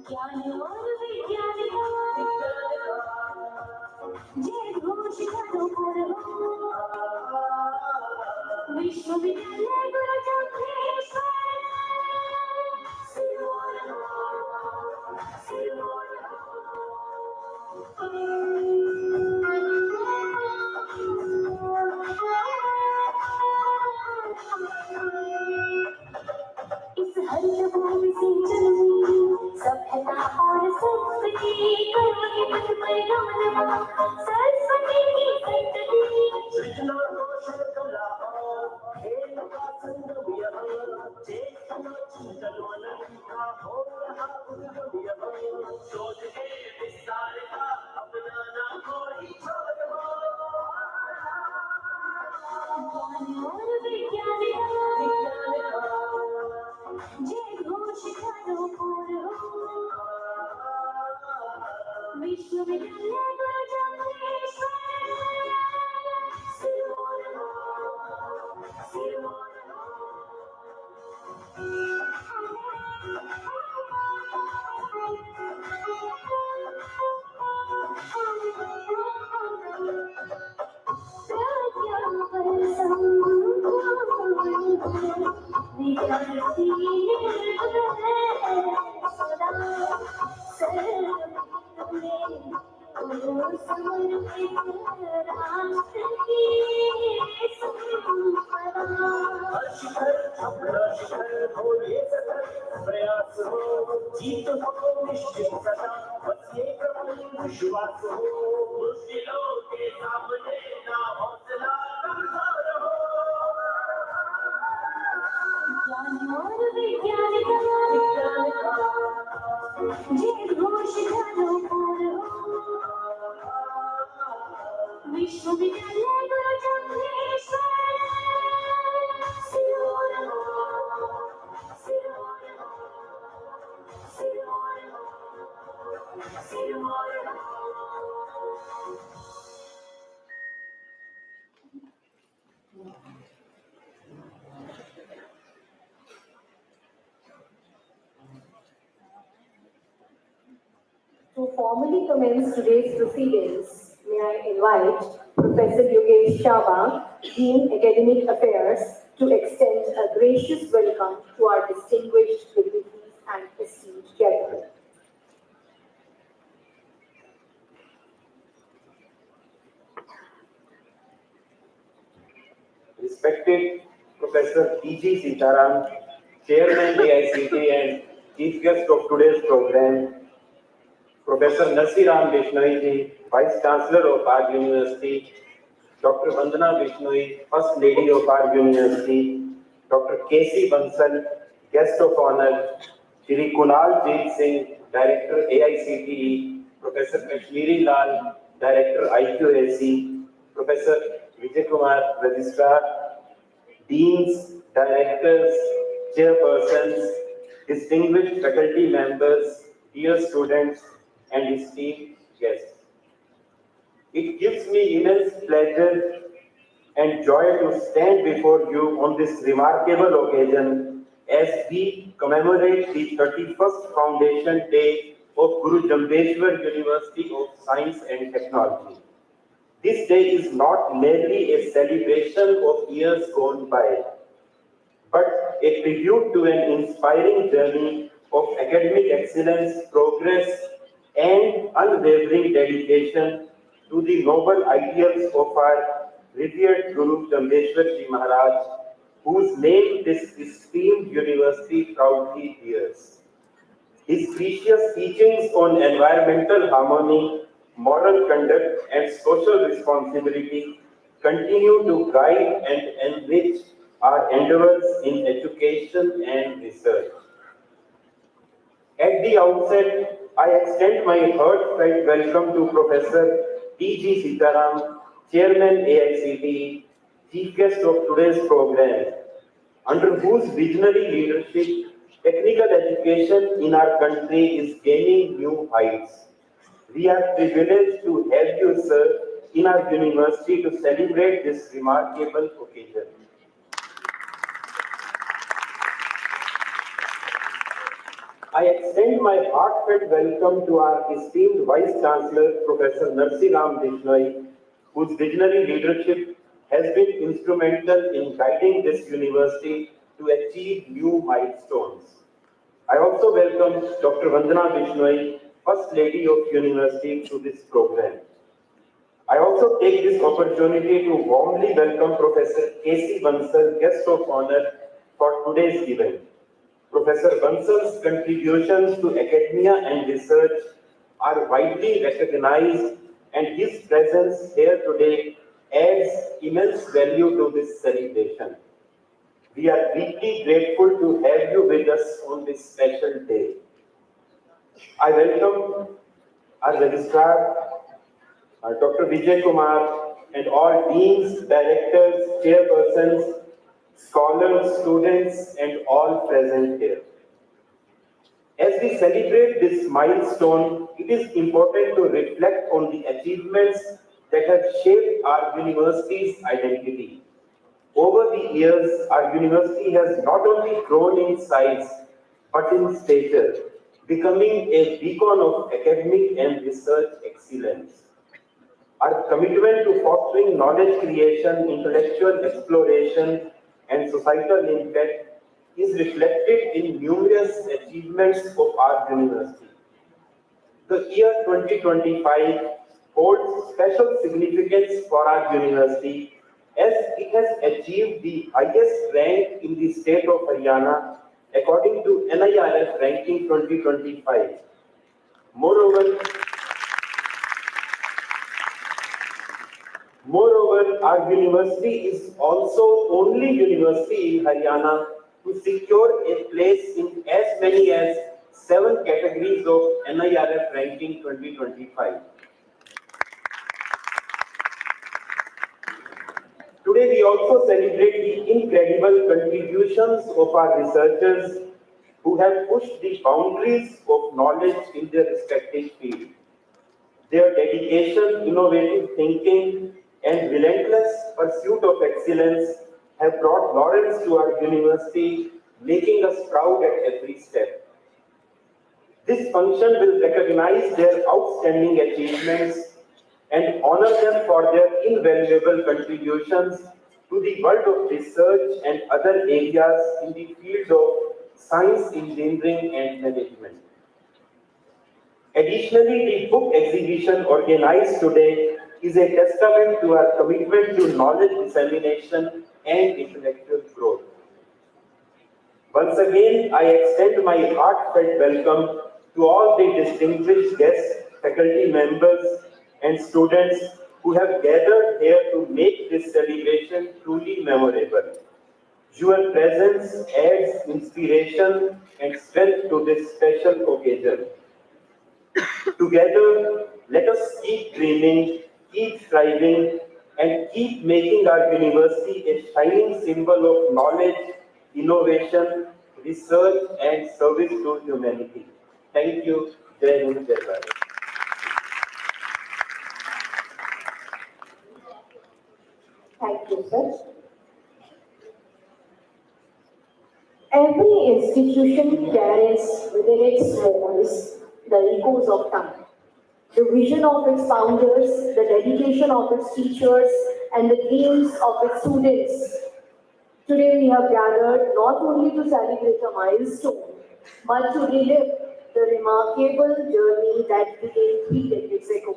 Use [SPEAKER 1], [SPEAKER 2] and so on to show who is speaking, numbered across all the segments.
[SPEAKER 1] ज्ञान और विज्ञान जय घोष करो विश्वविद्यालय गुरु जम्भेश्वर इस हरित भूमि से जन्मी सभ्यता और संस्कृति करोगे मन में रमन सरस्वती की संतति सृजना रोशन कला खेल का संगम यह चेतना चिंतन मनन का हो रहा उद्गम यह शोध के विस्तार का अपना ना कोई छोड़ और विज्ञान जय घोष करो विश्वविद्यालय गुरु जम्भेश्वर प्रयास हो जीत हो निश्चित सदा बस ये प्रबल विश्वास हो मुश्किलों के सामने ना हौसला कमजोर हो ज्ञान और विज्ञान जय घोष करो विश्वविद्यालय गुरु Jambheshwar
[SPEAKER 2] To formally commence today's proceedings, may I invite Professor Yogesh Sharma, Dean Academic Affairs, to extend a gracious welcome to our distinguished dignitaries and esteemed gathering.
[SPEAKER 3] Respected Professor P.G. Sitaram, Chairman AICT and Chief Guest of today's program, Professor Nasiram Bishnoi, Vice Chancellor of our University, Dr. Vandana Bishnoi, First Lady of our University, Dr. K.C. Bansal, Guest of Honor, Shri Kunal Jeet Singh, Director AICTE, Professor Kashmiri Lal, Director IQAC, Professor Vijay Kumar, Registrar, Deans, Directors, Chairpersons, distinguished faculty members, dear students, and esteemed guests. It gives me immense pleasure and joy to stand before you on this remarkable occasion as we commemorate the 31st Foundation Day of Guru Jambheshwar University of Science and Technology. This day is not merely a celebration of years gone by, but a tribute to an inspiring journey of academic excellence, progress, and unwavering dedication to the noble ideals of our revered Guru Jambheshwar Ji Maharaj, whose name this esteemed university proudly bears. His precious teachings on environmental harmony, moral conduct, and social responsibility continue to guide and enrich our endeavors in education and research. At the outset, I extend my heartfelt welcome to Professor P.G. Sitaram, Chairman AICTE, Chief Guest of today's program, under whose visionary leadership, technical education in our country is gaining new heights. We are privileged to have you, sir, in our university to celebrate this remarkable occasion. I extend my heartfelt welcome to our esteemed Vice Chancellor, Professor Narsiram Bishnoi, whose visionary leadership has been instrumental in guiding this university to achieve new milestones. I also welcome Dr. Vandana Bishnoi, First Lady of University, to this program. I also take this opportunity to warmly welcome Professor K.C. Bansal, Guest of Honor, for today's event. Professor Bansal's contributions to academia and research are widely recognized, and his presence here today adds immense value to this celebration. We are deeply grateful to have you with us on this special day. I welcome our registrar, Dr. Vijay Kumar, and all deans, directors, chairpersons, scholars, students, and all present here. As we celebrate this milestone, it is important to reflect on the achievements that have shaped our university's identity. Over the years, our university has not only grown in size, but in stature, becoming a beacon of academic and research excellence. Our commitment to fostering knowledge creation, intellectual exploration, and societal impact is reflected in numerous achievements of our university. The year 2025 holds special significance for our university as it has achieved the highest rank in the state of Haryana according to NIRF ranking 2025. Moreover, our university is also only university in Haryana to secure a place in as many as 7 categories of NIRF ranking 2025. Today we also celebrate the incredible contributions of our researchers who have pushed the boundaries of knowledge in their respective field. Their dedication, innovative thinking, and relentless pursuit of excellence have brought laurels to our university, making us proud at every step. This function will recognize their outstanding achievements and honor them for their invaluable contributions to the world of research and other areas in the field of science, engineering, and management. Additionally, the book exhibition organized today is a testament to our commitment to knowledge dissemination and intellectual growth. Once again, I extend my heartfelt welcome to all the distinguished guests, faculty members, and students who have gathered here to make this celebration truly memorable. Your presence adds inspiration and strength to this special occasion. Together, let us keep dreaming, keep striving, and keep making our university a shining symbol of knowledge, innovation, research, and service to humanity. Thank you. Jai Hind, Jai Bharat.
[SPEAKER 2] Thank you, sir. Every institution carries within its walls the echoes of time. The vision of its founders, the dedication of its teachers, and the dreams of its students. Today we have gathered not only to celebrate a milestone, but to relive the remarkable journey that began 3 decades ago.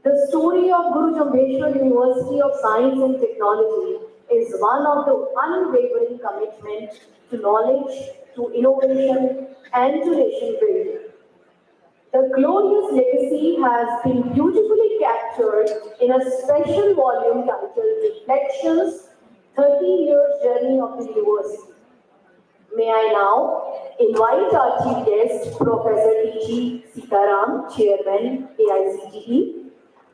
[SPEAKER 2] The story of Guru Jambheshwar University of Science and Technology is one of the unwavering commitment to knowledge, to innovation, and to nation building. The glorious legacy has been beautifully captured in a special volume titled Reflections, 30 Years Journey of the University. May I now invite our chief guest, Professor T.G. Sitaram, Chairman, AICTE,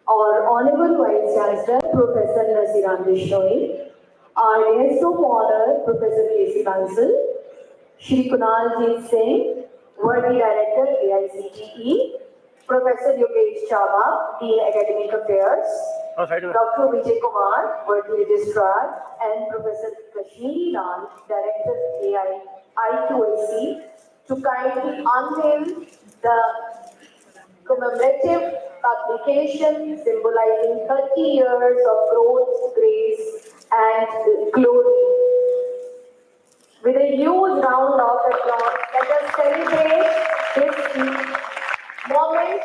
[SPEAKER 2] our Honorable Vice Chancellor, Professor Narsiram Bishnoi, our guest of honor, Professor K.C. Bansal, Shri Kunal Singh, Worthy Director, AICTE, Professor Yogesh Chava, Dean Academic Affairs, Dr. Vijay Kumar, Worthy Registrar, and Professor Kashmiri Lal, Director, IQAC, to kindly unveil the commemorative publication symbolizing 30 years of growth, grace, and glory. With a huge round of applause, let us celebrate this moment.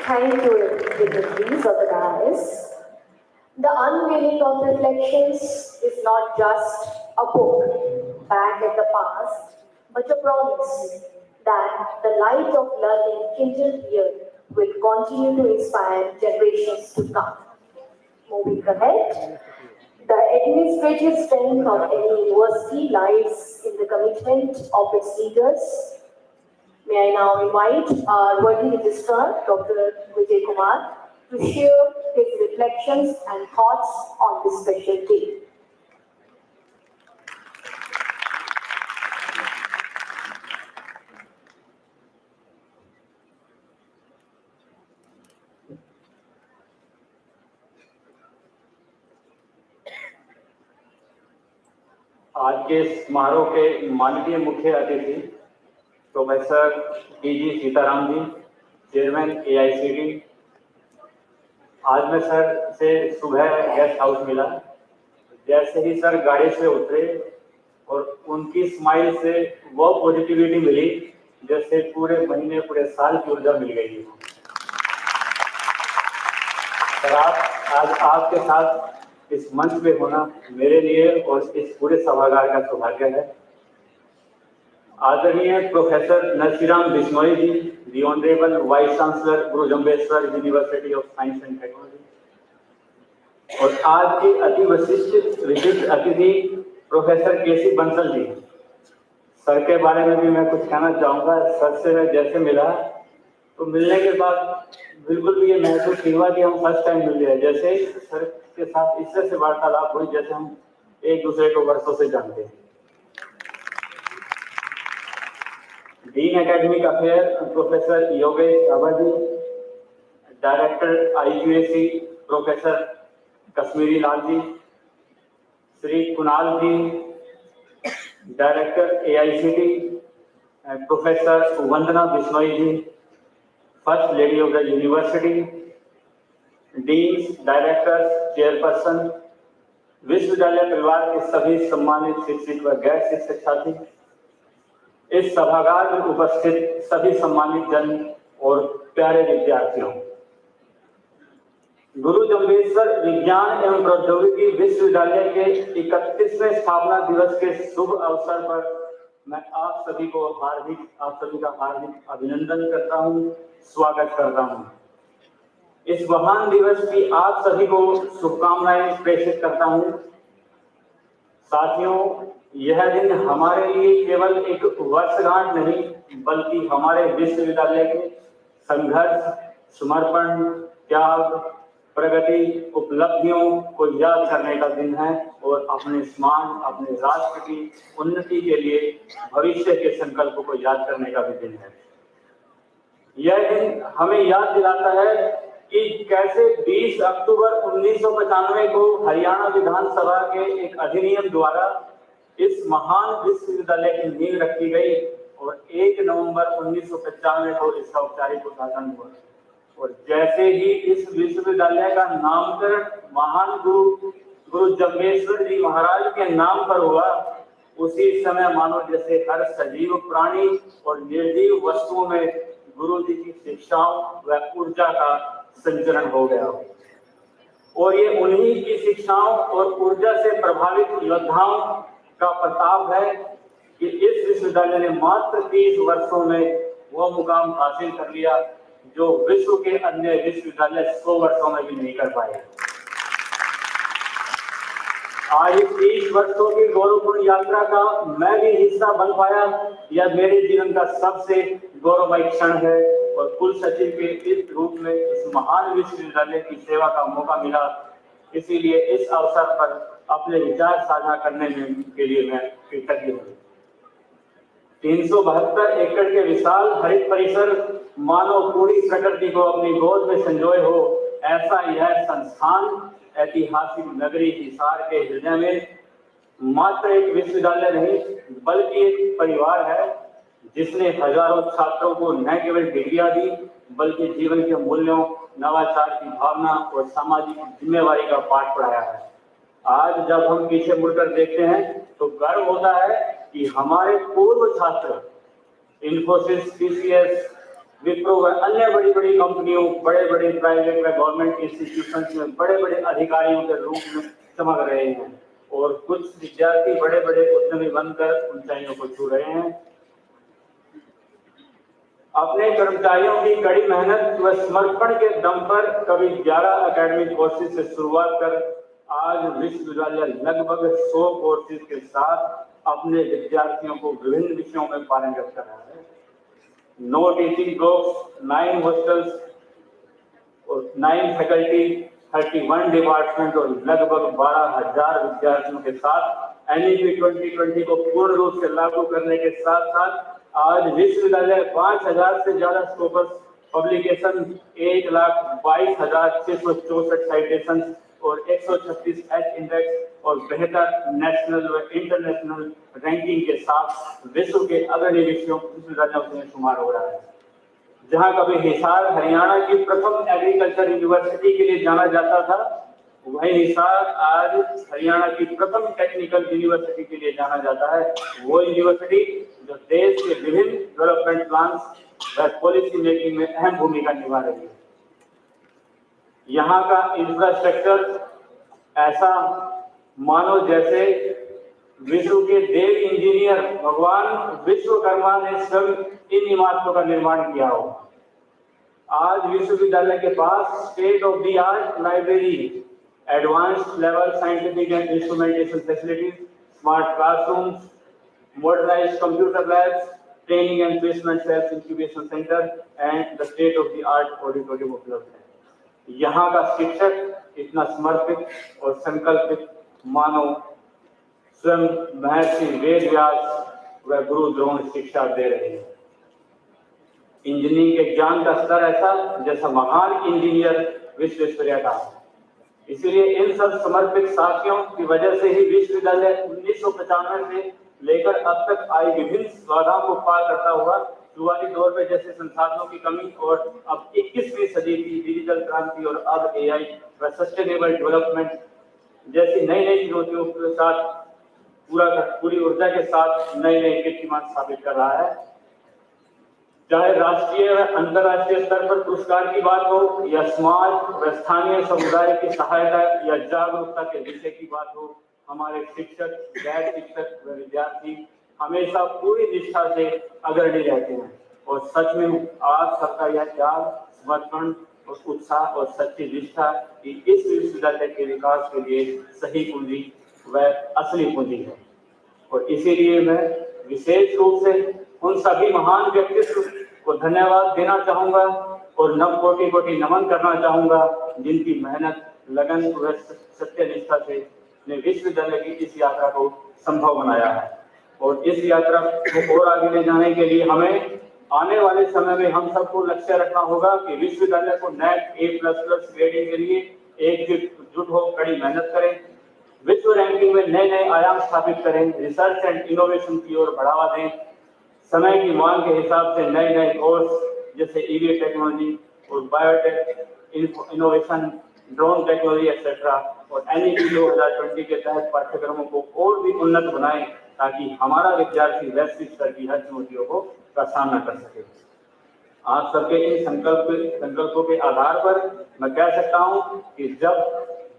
[SPEAKER 2] Thank you, dignitaries of the dais. The unveiling of reflections is not just a book back at the past, but a promise that the light of learning kindled here will continue to inspire generations to come. Moving ahead, the administrative strength of any university lies in the commitment of its leaders. May I now invite our worthy registrar, Dr. Vijay Kumar, to share his reflections and thoughts on this special day.
[SPEAKER 3] आज के समारोह के माननीय मुख्य अतिथि professor TG Sitaram ji, chairman AICT. आज मैं sir से सुबह गेस्ट हाउस मिला, जैसे ही सर गाड़ी से उतरे और उनकी स्माइल से वो पॉजिटिविटी मिली जैसे पूरे महीने पूरे साल की ऊर्जा मिल गई। सर आज आपके साथ इस मंच पे होना मेरे लिए और इस पूरे सभागार का सौभाग्य है। आदरणीय professor Narsiram Bishnoi ji, the honourable vice chancellor Guru Jambheshwar university of science and technology, और आज की अति विशिष्ट अतिथि professor K C Bansal ji. Sir के बारे में भी मैं कुछ कहना चाहूँगा। सर से मैं जैसे मिला तो मिलने के बाद बिल्कुल भी ये महसूस नहीं हुआ कि हम फर्स्ट टाइम मिल रहे हैं। जैसे सर के साथ इस तरह से वार्तालाप हुई जैसे हम एक दूसरे को वर्षों से जानते हैं। Dean academic affair professor Yogesh Shaba ji, director IQAC professor Kashmiri Lal ji, Shri Kunal ji, director AICT professor Vandana Bishnoi ji, first lady of the university, deans, directors, chairperson, विश्वविद्यालय परिवार के सभी सम्मानित शिक्षक व गैर शिक्षक साथी, इस सभागार में उपस्थित सभी सम्मानित जन और प्यारे विद्यार्थियों, गुरु जम्बेश्वर विज्ञान एवं प्रौद्योगिकी विश्वविद्यालय के 31वें स्थापना दिवस के शुभ अवसर पर मैं आप सभी का हार्दिक अभिनंदन करता हूं, स्वागत करता हूं। इस महान दिवस की आप सभी को शुभकामनाएं प्रेषित करता हूं। साथियों, यह दिन हमारे लिए केवल एक वर्षगांठ नहीं बल्कि हमारे विश्वविद्यालय के संघर्ष, समर्पण, त्याग, प्रगति, उपलब्धियों को याद करने का दिन है और अपने समाज, अपने राष्ट्र की उन्नति के लिए भविष्य के संकल्प को याद करने का भी दिन है। यह दिन हमें याद दिलाता है कि कैसे 20 अक्टूबर 1995 को हरियाणा विधानसभा के एक अधिनियम द्वारा इस महान विश्वविद्यालय की नींव रखी गई और 1 नवंबर 1995 को इसका औपचारिक उद्घाटन हुआ। और जैसे ही इस विश्वविद्यालय का नामकरण महान गुरु जम्बेश्वर जी महाराज के नाम पर हुआ, उसी समय मानो जैसे हर सजीव प्राणी और निर्जीव वस्तुओं में गुरु जी की शिक्षाओं व ऊर्जा का संचरण हो गया। और ये उन्हीं की शिक्षाओं और ऊर्जा से प्रभावित योद्धाओं का प्रताप है कि इस विश्वविद्यालय ने मात्र 30 वर्षों में वो मुकाम हासिल कर लिया जो विश्व के अन्य विश्वविद्यालय 100 वर्षों में भी नहीं कर पाए। आज 30 वर्षों की गौरवपूर्ण यात्रा का मैं भी हिस्सा बन पाया, यह मेरे जीवन का सबसे गौरवमय क्षण है। और कुल सचिव के इस रूप में इस महान विश्वविद्यालय की सेवा का मौका मिला, इसीलिए इस अवसर पर अपने विचार साझा करने के लिए मैं कृतज्ञ हूँ। 372 एकड़ के विशाल हरित परिसर
[SPEAKER 4] मानो पूरी प्रकृति को अपनी गोद में संजोए हो, ऐसा यह संस्थान ऐतिहासिक नगरी हिसार के हृदय में मात्र एक विश्वविद्यालय नहीं बल्कि एक परिवार है, जिसने हजारों छात्रों को न केवल डिग्रियां दी बल्कि जीवन के मूल्यों, नवाचार की भावना और सामाजिक जिम्मेवारी का पाठ पढ़ाया है। आज जब हम पीछे मुड़कर देखते हैं तो गर्व होता है कि हमारे पूर्व छात्र इन्फोसिस, टीसीएस, विप्रो व अन्य बड़ी बड़ी कंपनियों, बड़े बड़े प्राइवेट व गवर्नमेंट इंस्टीट्यूशंस में बड़े बड़े अधिकारियों के रूप में चमक रहे हैं और कुछ विद्यार्थी बड़े बड़े उद्यमी बनकर ऊंचाइयों को छू रहे हैं। अपने कर्मचारियों की कड़ी मेहनत व समर्पण के दम पर कभी 11 एकेडमिक कोर्सेज से शुरुआत कर आज विश्वविद्यालय लगभग 100 कोर्सेज के साथ अपने विद्यार्थियों को विभिन्न विषयों में पारंगत कर रहा है। 9 टीचिंग ब्लॉक्स, 9 हॉस्टल्स और 9 फैकल्टी, 31 डिपार्टमेंट और लगभग 12,000 विद्यार्थियों के साथ एनईपी 2020 को पूर्ण रूप से लागू करने के साथ साथ आज विश्वविद्यालय 5,000 से ज्यादा स्कोपस पब्लिकेशन, 1,22,664 साइटेशन और 136 एच इंडेक्स और बेहतर नेशनल व इंटरनेशनल रैंकिंग के साथ विश्व के अग्रणी विश्वविद्यालयों में शुमार हो रहा है। जहां कभी हिसार हरियाणा की प्रथम एग्रीकल्चर यूनिवर्सिटी के लिए जाना जाता था, वही हिसार आज हरियाणा की प्रथम टेक्निकल यूनिवर्सिटी के लिए जाना जाता है। वो यूनिवर्सिटी जो देश के विभिन्न डेवलपमेंट प्लान्स व पॉलिसी मेकिंग में अहम भूमिका निभा रही है। यहाँ का इंफ्रास्ट्रक्चर ऐसा मानो जैसे विश्व के देव इंजीनियर भगवान विश्वकर्मा ने स्वयं इन इमारतों का निर्माण किया हो। आज विश्वविद्यालय के पास state of the art library, advanced level scientific and instrumentation facilities, smart classrooms, modernized computer labs, training and placement cells, incubation center and the state of the art auditorium उपलब्ध है। यहाँ का शिक्षक इतना समर्पित और संकल्पित मानो स्वयं महर्षि वेद व्यास व गुरु द्रोण शिक्षा दे रहे हैं। इंजीनियरिंग के ज्ञान का स्तर ऐसा जैसा महान इंजीनियर विश्वेश्वरैया का। इसीलिए इन सब समर्पित साथियों की वजह से ही विश्वविद्यालय 1995 से लेकर अब तक आई विभिन्न बाधाओं को पार करता हुआ शुरुआती दौर पे जैसे संसाधनों की कमी और अब 21वीं सदी की डिजिटल क्रांति और अब एआई व सस्टेनेबल डेवलपमेंट जैसी नई नई चुनौतियों के साथ पूरी ऊर्जा के साथ नए नए कीर्तिमान स्थापित कर रहा है। चाहे राष्ट्रीय व अंतर्राष्ट्रीय स्तर पर पुरस्कार की बात हो या समाज व स्थानीय समुदाय की सहायता या जागरूकता के विषय की बात हो, हमारे शिक्षक, गैर शिक्षक व विद्यार्थी हमेशा पूरी निष्ठा से अग्रणी रहते हैं और सच में आप सबका यह त्याग, समर्पण और उत्साह और सच्ची निष्ठा की इस विश्वविद्यालय के विकास के लिए सही पूंजी व असली पूंजी है। और इसीलिए मैं विशेष रूप से उन सभी महान व्यक्तित्व को धन्यवाद देना चाहूंगा और कोटि कोटि नमन करना चाहूंगा जिनकी मेहनत, लगन व सत्यनिष्ठा से ने विश्वविद्यालय की इस यात्रा को संभव बनाया है। और इस यात्रा को और आगे ले जाने के लिए हमें आने वाले समय में हम सबको लक्ष्य रखना होगा कि विश्वविद्यालय को नेट A++ ग्रेडिंग के लिए एकजुट हो कड़ी मेहनत करें, विश्व रैंकिंग में नए नए आयाम स्थापित करें, रिसर्च एंड इनोवेशन की ओर बढ़ावा दें, समय की मांग के हिसाब से नए नए कोर्स जैसे ईवी टेक्नोलॉजी और biotech innovation, drone technology etcetera और एनईपी 2020 के तहत पाठ्यक्रमों को और भी उन्नत बनाएं ताकि हमारा विद्यार्थी वैश्विक स्तर की हर चुनौतियों का सामना कर सके। आप सबके इन संकल्पों के आधार पर मैं कह सकता हूं कि जब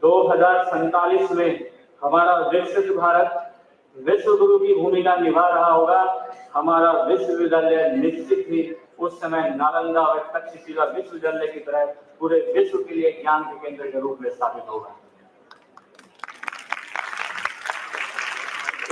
[SPEAKER 4] 2047 में हमारा विकसित भारत विश्व गुरु की भूमिका निभा रहा होगा, हमारा विश्वविद्यालय निश्चित ही उस समय नालंदा और तक्षशिला विश्वविद्यालय की तरह पूरे विश्व के लिए ज्ञान के केंद्र के रूप में स्थापित होगा।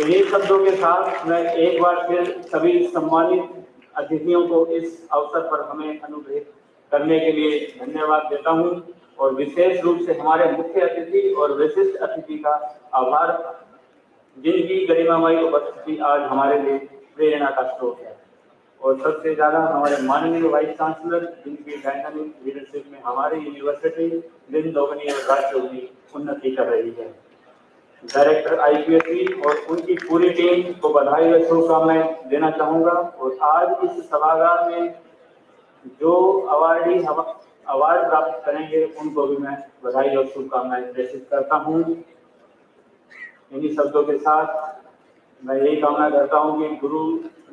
[SPEAKER 4] इन्हीं शब्दों के साथ मैं एक बार फिर सभी सम्मानित अतिथियों को इस अवसर पर हमें अनुग्रहित करने के लिए धन्यवाद देता हूं और विशेष रूप से हमारे मुख्य अतिथि और विशिष्ट अतिथि का आभार, जिनकी गरिमामयी उपस्थिति आज हमारे लिए प्रेरणा का स्रोत है। और सबसे ज़्यादा हमारे माननीय वाइस चांसलर, जिनकी डायनामिक लीडरशिप में हमारी यूनिवर्सिटी दिन दोगुनी और रात चौगुनी उन्नति कर रही है। डायरेक्टर IPSC और उनकी पूरी टीम को बधाई और शुभकामनाएं देना चाहूँगा। और आज इस सभागार में जो अवार्ड प्राप्त करेंगे उनको भी मैं बधाई और शुभकामनाएं प्रेषित करता हूँ। इन्हीं शब्दों के साथ मैं यही कामना करता हूँ कि गुरु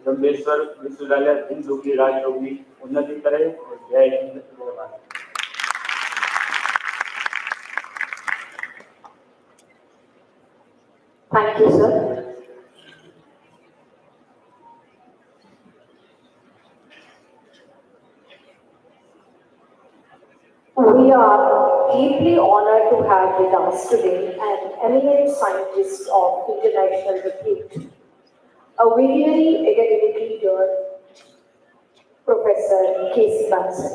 [SPEAKER 4] जम्बेश्वर विश्वविद्यालय हिंदू की राजयोगी उन्नति करे। और जय हिंद, जय Bharat.
[SPEAKER 2] Thank you, sir. We are deeply honored to have with us today an eminent scientist of international repute, a visionary academic leader, Professor K.C. Bansal.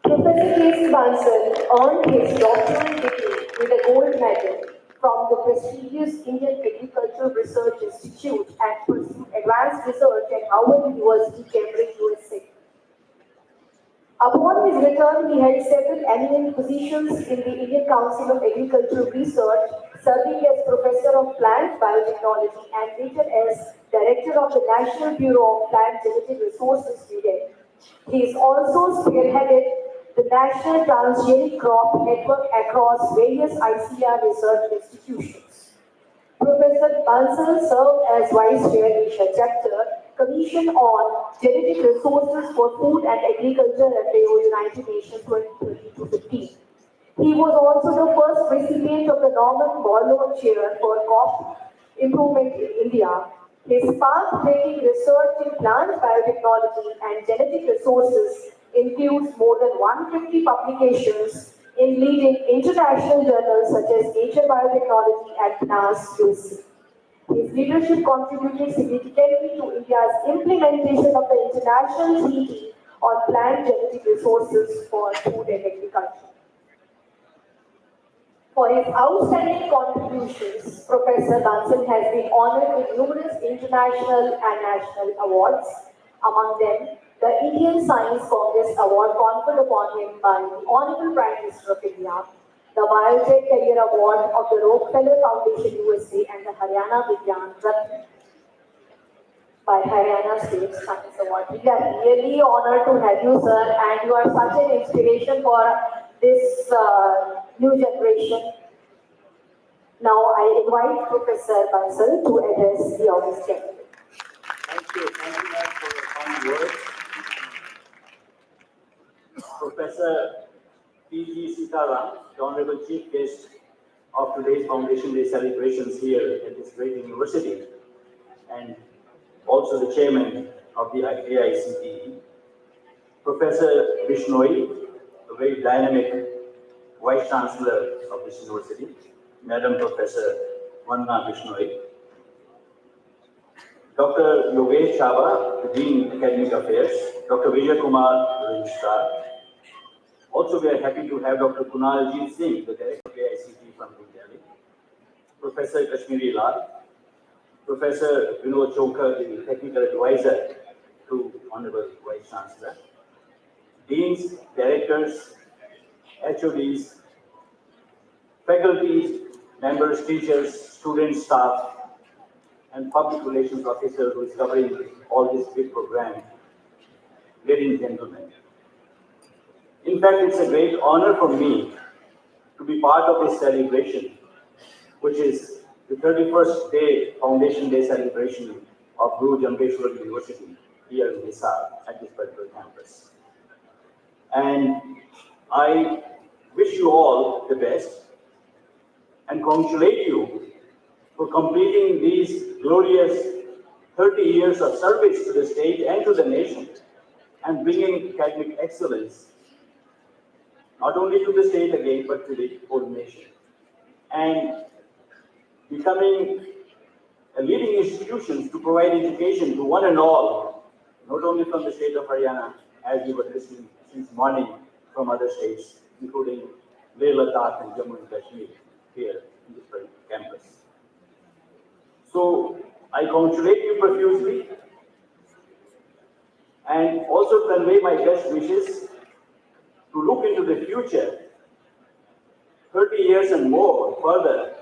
[SPEAKER 2] Professor K.C. Bansal earned his doctoral degree with a gold medal from the prestigious Indian Agricultural Research Institute and pursued advanced research at Howard University, Cambridge, USA. Upon his return, he held several eminent positions in the Indian Council of Agricultural Research, serving as Professor of Plant Biotechnology and later as Director of the National Bureau of Plant Genetic Resources, New Delhi. He is also spearheaded the National Transgenic Crop Network across various ICR research institutions. Professor Bansal served as Vice Chair Asia Chapter, Commission on Genetic Resources for Food and Agriculture at FAO United Nations 2013-15. He was also the first recipient of the Norman Borlaug Chair for crop improvement in India. His path-breaking research in plant biotechnology and genetic resources includes more than 150 publications in leading international journals such as Nature Biotechnology and PNAS USA. His leadership contributed significantly to India's implementation of the International Treaty on Plant Genetic Resources for Food and Agriculture. For his outstanding contributions, Professor Bansal has been honored with numerous international and national awards, among them the Indian Science Congress Award conferred upon him by the Honorable Prime Minister of India, the Biotech Career Award of the Rockefeller Foundation USA, and the Haryana Vigyan Ratna by Haryana State Science Award. We are really honored to have you, sir, and you are such an inspiration for this new generation. Now I invite Professor Bansal to address the August gathering.
[SPEAKER 4] Thank you ma'am, for your kind words. Professor P.G. Sitaram, the Honorable Chief Guest of today's Foundation Day celebrations here at this great university, and also the Chairman of the AICTE, Professor Bishnoi, a very dynamic Vice Chancellor of this university, Madam Professor Vandana Bishnoi, Dr. Yogesh Chava, the Dean Academic Affairs, Dr. Vijay Kumar, Registrar. Also, we are happy to have Dr. Kunaljeet Singh, the Director of AICTE from New Delhi, Professor Kashmiri Lal, Professor Vinod Chokar, the Technical Advisor to Honorable Vice Chancellor, Deans, Directors, HODs, faculties, members, teachers, students, staff, and public relations officer who is covering all this big program. Ladies and gentlemen, in fact, it's a great honor for me to be part of this celebration, which is the 31st day, Foundation Day celebration of Guru Jambeshwar University here in Hisar at this particular campus. And I wish you all the best and congratulate you for completing these glorious 30 years of service to the state and to the nation and bringing academic excellence not only to the state again, but to the whole nation. And becoming a leading institution to provide education to one and all, not only from the state of Haryana, as you were listening since morning from other states, including Leh Ladakh and Jammu and Kashmir here in this very campus. So I congratulate you profusely and also convey my best wishes to look into the future, 30 years and more further,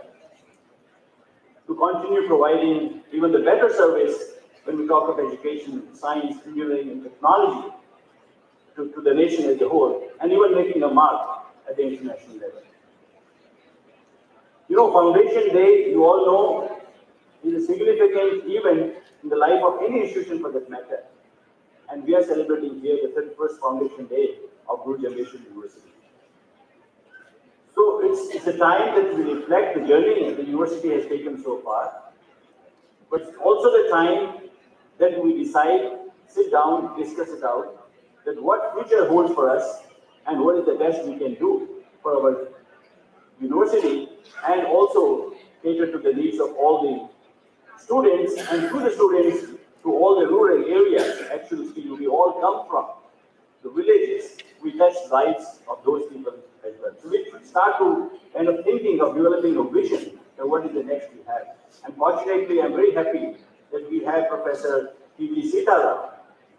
[SPEAKER 4] to continue providing even the better service when we talk of education, science, engineering, and technology to the nation as a whole, and even making a mark at the international level. You know, Foundation Day, you all know, is a significant event in the life of any institution for that matter. And we are celebrating here the 31st Foundation Day of Guru Generation University. So it's a time that we reflect the journey the university has taken so far, but it's also the time that we decide, sit down, discuss it out, that what future holds for us and what is the best we can do for our university, and also cater to the needs of all the students, and through the students to all the rural areas. Actually, we all come from the villages. We touch lives of those people as well. So we start to kind of thinking of developing a vision of what is the next we have. And fortunately, I'm very happy that we have Professor P.V. Sitaram,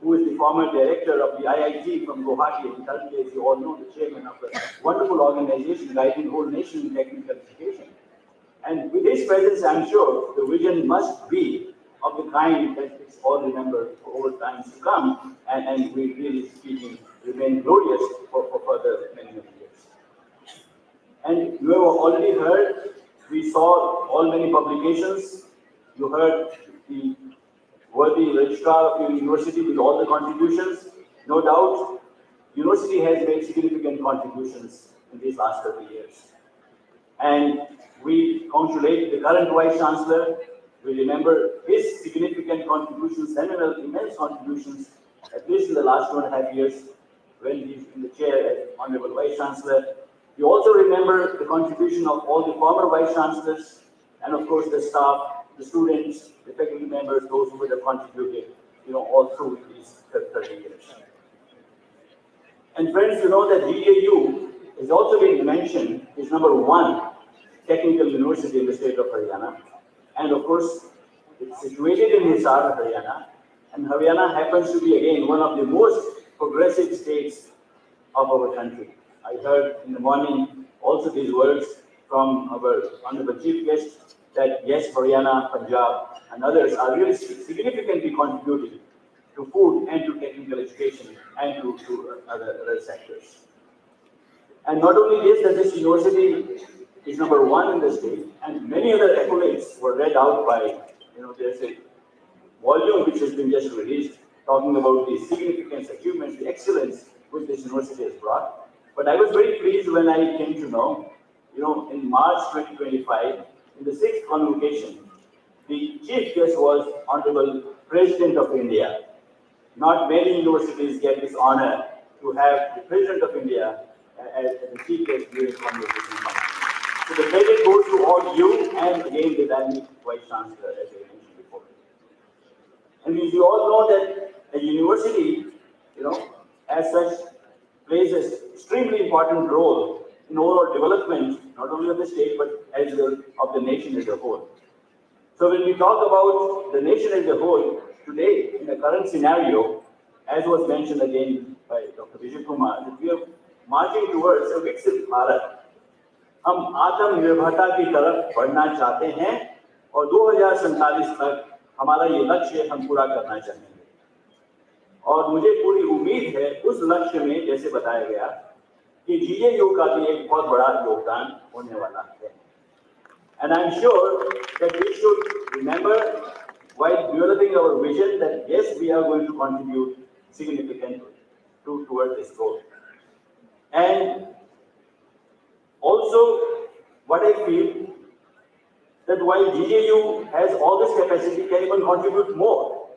[SPEAKER 4] who is the former director of the IIT from Guwahati, and currently, as you all know, the chairman of a wonderful organization guiding the whole nation in technical education. And with his presence, I'm sure the vision must be of the kind that it's all remembered for all times to come, and we really speaking remain glorious for further many years. And you have already heard, we saw all many publications, you heard the worthy registrar of your university with all the contributions. No doubt, university has made significant contributions in these last 30 years. And we congratulate the current Vice Chancellor. We remember his significant contributions, seminal, immense contributions, at least in the last 2.5 years when he's in the chair as Honorable Vice Chancellor. We also remember the contribution of all the former Vice Chancellors, and of course the staff, the students, the faculty members, those who would have contributed, all through these 30 years. And friends, you know that GJU has also been mentioned is #1 technical university in the state of Haryana. And of course, it's situated in Hisar, Haryana. And Haryana happens to be again one of the most progressive states of our country. I heard in the morning also these words from our Honorable Chief Guest that yes, Haryana, Punjab, and others are really significantly contributing to food and to technical education and to other sectors. And not only this, that this university is #1 in the state, and many other accolades were read out by, there's a volume which has been just released talking about the significance, achievements, the excellence which this university has brought. But I was very pleased when I came to know, in March 2025, in the 6th convocation, the chief guest was Honorable President of India. Not many universities get this honor to have the President of India as the chief guest during convocation. So the credit goes to all you, and again the dynamic Vice Chancellor, as I mentioned before. And you all know that a university, as such, plays an extremely important role in overall development, not only of the state, but as well of the nation as a whole. So when we talk about the nation as a whole, today, in the current scenario, as was mentioned again by Dr. Vijay Kumar, that we are marching towards a Viksit Bharat. हम आत्मनिर्भरता की तरफ बढ़ना चाहते हैं और 2047 तक हमारा ये लक्ष्य हम पूरा करना चाहेंगे। और मुझे पूरी उम्मीद है उस लक्ष्य में, जैसे बताया गया, कि GJU का भी एक बहुत बड़ा योगदान होने वाला है। And I'm sure that we should remember while developing our vision that yes, we are going to contribute significantly towards this goal. And also, what I feel that while GJU has all this capacity, can even contribute more.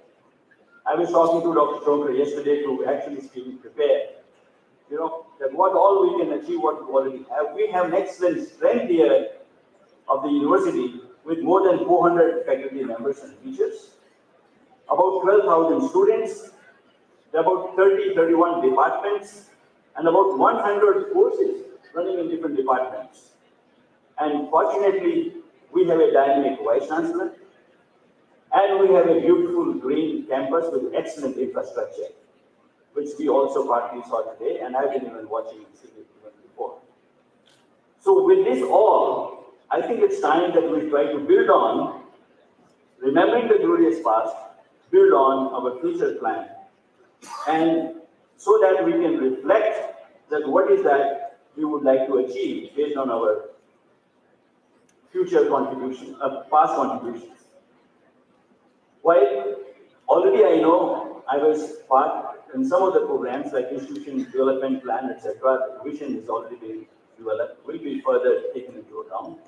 [SPEAKER 4] I was talking to Dr. Chokra yesterday to actually speak prepared. That what all we can achieve, what we already have. We have an excellent strength here of the university with more than 400 faculty members and teachers, about 12,000 students, about 31 departments, and about 100 courses running in different departments. And fortunately, we have a dynamic Vice Chancellor, and we have a beautiful green campus with excellent infrastructure. which we also partly saw today, and I've been even watching it even before. So with this all, I think it's time that we try to build on, remembering the glorious past, build on our future plan, and so that we can reflect that what is that we would like to achieve based on our future contribution, past contributions. While already I know I was part in some of the programs like institution development plan, etc. The vision is already being developed, will be further taken into account.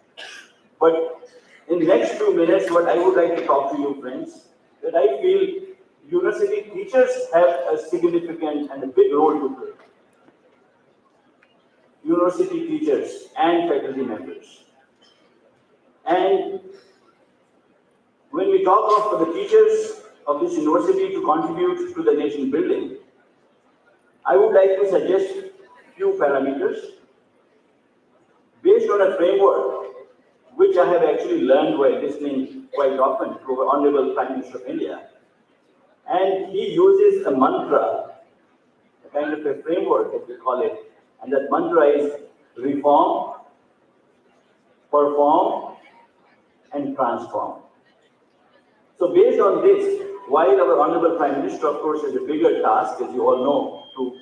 [SPEAKER 4] But in the next few minutes, what I would like to talk to you, friends, that I feel university teachers have a significant and a big role to play. University teachers and faculty members. And when we talk of the teachers of this university to contribute to the nation building, I would like to suggest few parameters based on a framework which I have actually learned while listening quite often to our Honorable Prime Minister of India. And he uses a mantra, a kind of a framework as we call it, and that mantra is reform, perform, and transform. So based on this, while our Honorable Prime Minister, of course, has a bigger task, as you all know, to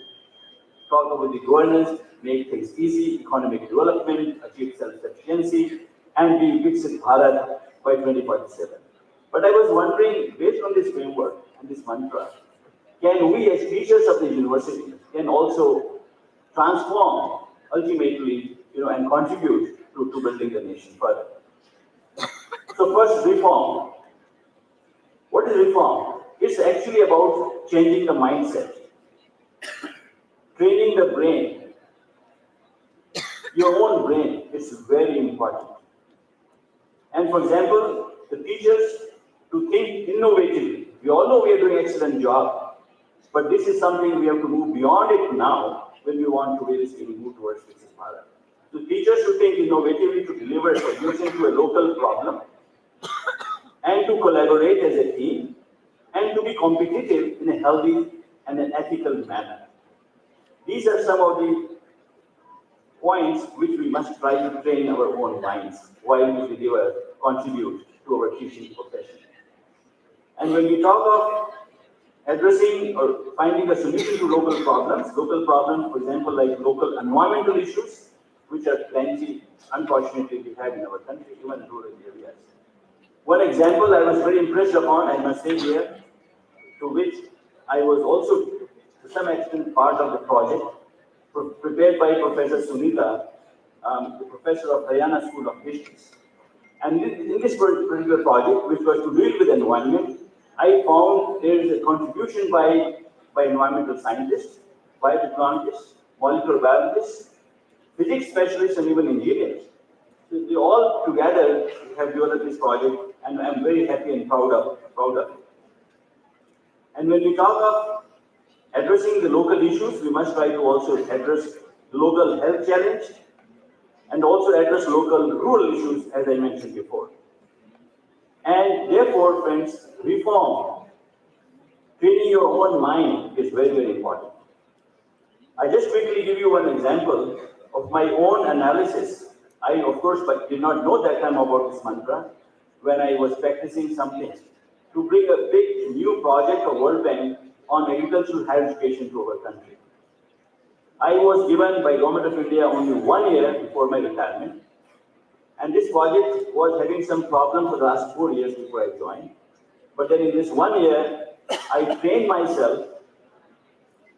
[SPEAKER 4] talk about the governance, make things easy, economic development, achieve self-sufficiency, and be Viksit Bharat by 2047. But I was wondering, based on this framework and this mantra, can we as teachers of the university can also transform ultimately, and contribute to building the nation further? So first, reform. What is reform? It's actually about changing the mindset, training the brain. Your own brain is very important. And for example, the teachers to think innovatively. We all know we are doing an excellent job, but this is something we have to move beyond it now when we want to really move towards Viksit Bharat. So teachers should think innovatively to deliver solutions to a local problem, and to collaborate as a team, and to be competitive in a healthy and an ethical manner. These are some of the points which we must try to train our own minds while we deliver, contribute to our teaching profession. And when we talk of addressing or finding a solution to local problems, for example, like local environmental issues, which are plenty, unfortunately, we have in our country, even in rural areas. One example I was very impressed upon, I must say here, to which I was also to some extent part of the project, prepared by Professor Sunita, the professor of Haryana School of Business. And in this particular project, which was to deal with environment, I found there is a contribution by environmental scientists, biotechnologists, molecular biologists, physics specialists, and even engineers. So they all together have developed this project, and I'm very happy and proud of it. And when we talk of addressing the local issues, we must try to also address the local health challenge and also address local rural issues, as I mentioned before. And therefore, friends, reform, training your own mind is very, very important. I just quickly give you one example of my own analysis. I, of course, did not know that time about this mantra when I was practicing something to bring a big new project of World Bank on agricultural higher education to our country. I was given by Government of India only 1 year before my retirement, and this project was having some problems for the last 4 years before I joined. But then in this 1 year, I trained myself,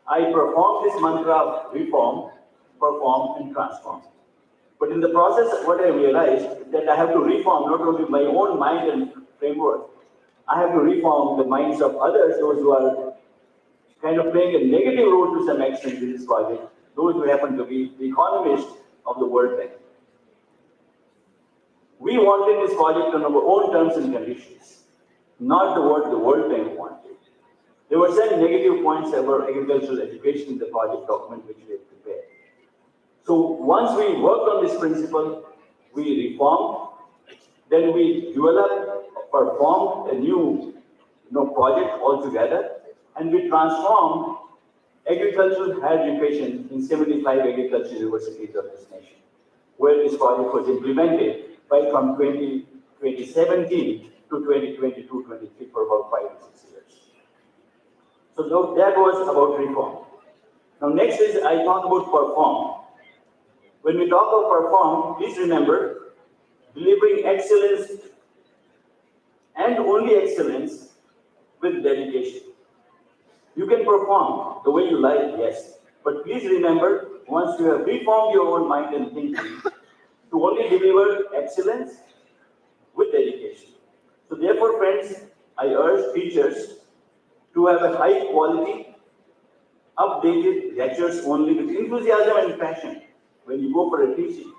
[SPEAKER 4] I performed this mantra of reform, perform, and transform. But in the process, what I realized that I have to reform not only my own mind and framework, I have to reform the minds of others, those who are kind of playing a negative role to some extent in this project, those who happen to be the economists of the World Bank. We wanted this project on our own terms and conditions, not what the World Bank wanted. There were some negative points about agricultural education in the project document which we had prepared. So once we worked on this principle, we reformed, then we developed, performed a new project altogether, and we transformed agricultural higher education in 75 agricultural universities of this nation, where this project was implemented from 2017 to 2022-23 for about 5 to 6 years. So that was about reform. Now next is I talk about perform. When we talk about perform, please remember delivering excellence and only excellence with dedication. You can perform the way you like, yes, but please remember, once you have reformed your own mind and thinking, to only deliver excellence with dedication. So therefore, friends, I urge teachers to have a high quality, updated lectures only with enthusiasm and passion. When you go for a teaching,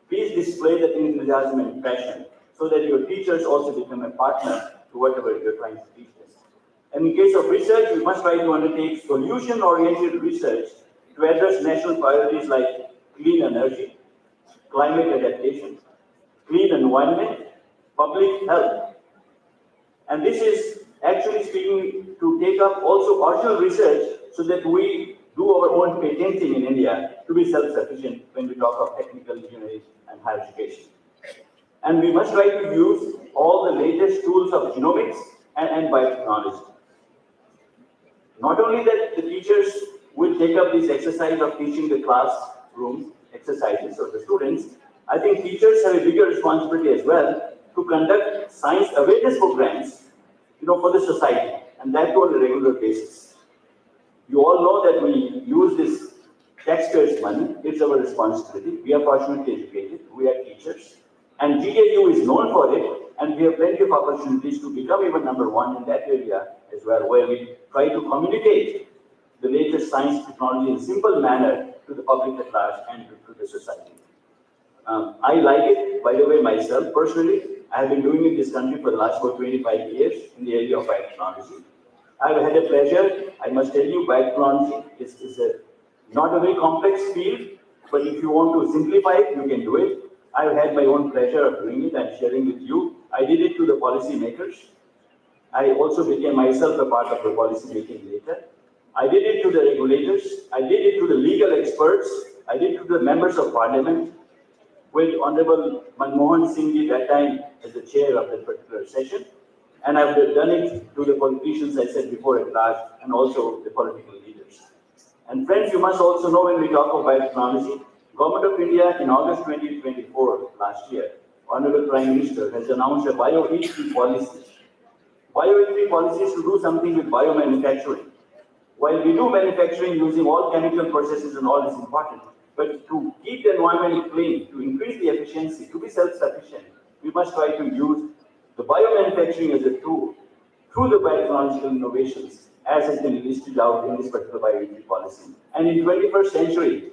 [SPEAKER 4] please display that enthusiasm and passion so that your teachers also become a partner to whatever you're trying to teach them. And in case of research, we must try to undertake solution-oriented research to address national priorities like clean energy, climate adaptation, clean environment, public health. And this is actually speaking to take up also original research so that we do our own patenting in India to be self-sufficient when we talk of technical engineering and higher education. And we must try to use all the latest tools of genomics and biotechnology. Not only that the teachers will take up this exercise of teaching the classroom exercises or the students, I think teachers have a bigger responsibility as well to conduct science awareness programs, for the society, and that on a regular basis. You all know that we use this taxpayers' money. It's our responsibility. We are fortunately educated. We are teachers. And GJU is known for it, and we have plenty of opportunities to become even number one in that area as well, where we try to communicate the latest science technology in a simple manner to the public at large and to the society. I like it, by the way, myself personally. I have been doing it in this country for the last 25 years in the area of biotechnology. I've had a pleasure. I must tell you, biotechnology is not a very complex field, but if you want to simplify it, you can do it. I've had my own pleasure of doing it and sharing with you. I did it to the policy makers. I also became myself a part of the policy making later. I did it to the regulators. I did it to the legal experts. I did it to the members of parliament, with Honorable Manmohan Singh ji that time as the chair of that particular session. And I've done it to the politicians, I said before, at large, and also the political leaders. And friends, you must also know when we talk of biotechnology, Government of India in August 2024, last year, Honorable Prime Minister has announced a bio-E3 policy. Bio-E3 policy is to do something with biomanufacturing. While we do manufacturing using all chemical processes and all is important, but to keep the environment clean, to increase the efficiency, to be self-sufficient, we must try to use the biomanufacturing as a tool through the biotechnological innovations as has been listed out in this particular bio-E3 policy. And in 21st century,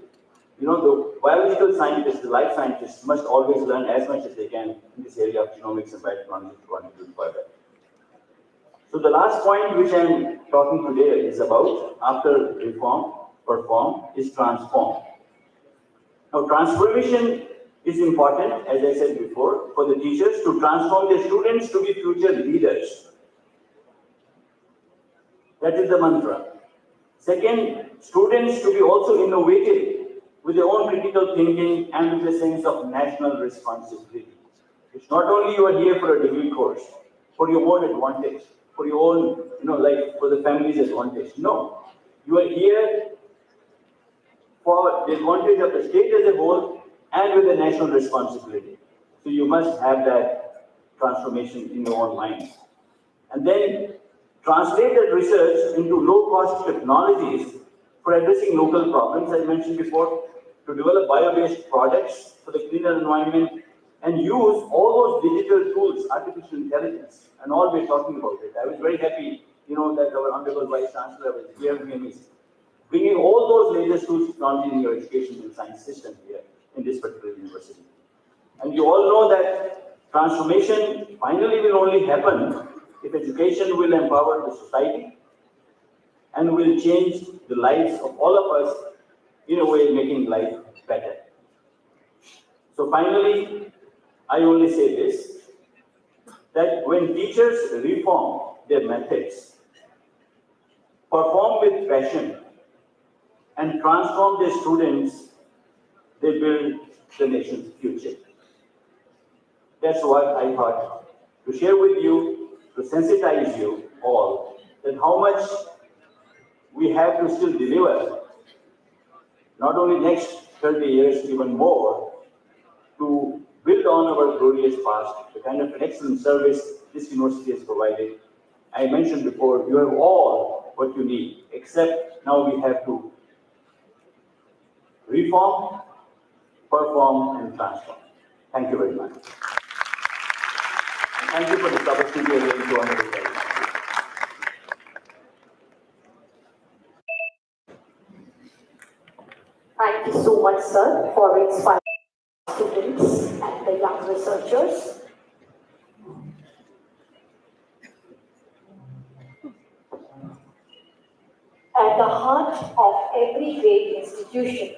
[SPEAKER 4] the biological scientists, the life scientists must always learn as much as they can in this area of genomics and biotechnology to contribute further. So the last point which I am talking today is about, after reform, perform, is transform. Now, transformation is important, as I said before, for the teachers to transform their students to be future leaders. That is the mantra. Second, students to be also innovative with their own critical thinking and with a sense of national responsibility. It's not only you are here for a degree course, for your own advantage, for your own, for the family's advantage. No, you are here for the advantage of the state as a whole and with a national responsibility. So you must have that transformation in your own mind. And then translate that research into low-cost technologies for addressing local problems, as I mentioned before, to develop bio-based products for the cleaner environment, and use all those digital tools, artificial intelligence, and all we're talking about it. I was very happy, that our Honorable Vice Chancellor was here with me, bringing all those latest tools, technology in your education and science system here in this particular university. And you all know that transformation finally will only happen if education will empower the society and will change the lives of all of us in a way making life better. So finally, I only say this, that when teachers reform their methods, perform with passion, and transform their students, they build the nation's future. That's what I thought to share with you, to sensitize you all, that how much we have to still deliver, not only next 30 years, even more, to build on our glorious past, the kind of an excellent service this university has provided. I mentioned before, you have all what you need, except now we have to reform, perform, and transform. Thank you very much. Thank you for this opportunity again to honor the.
[SPEAKER 2] Thank you so much, sir, for inspiring students and the young researchers. At the heart of every great institution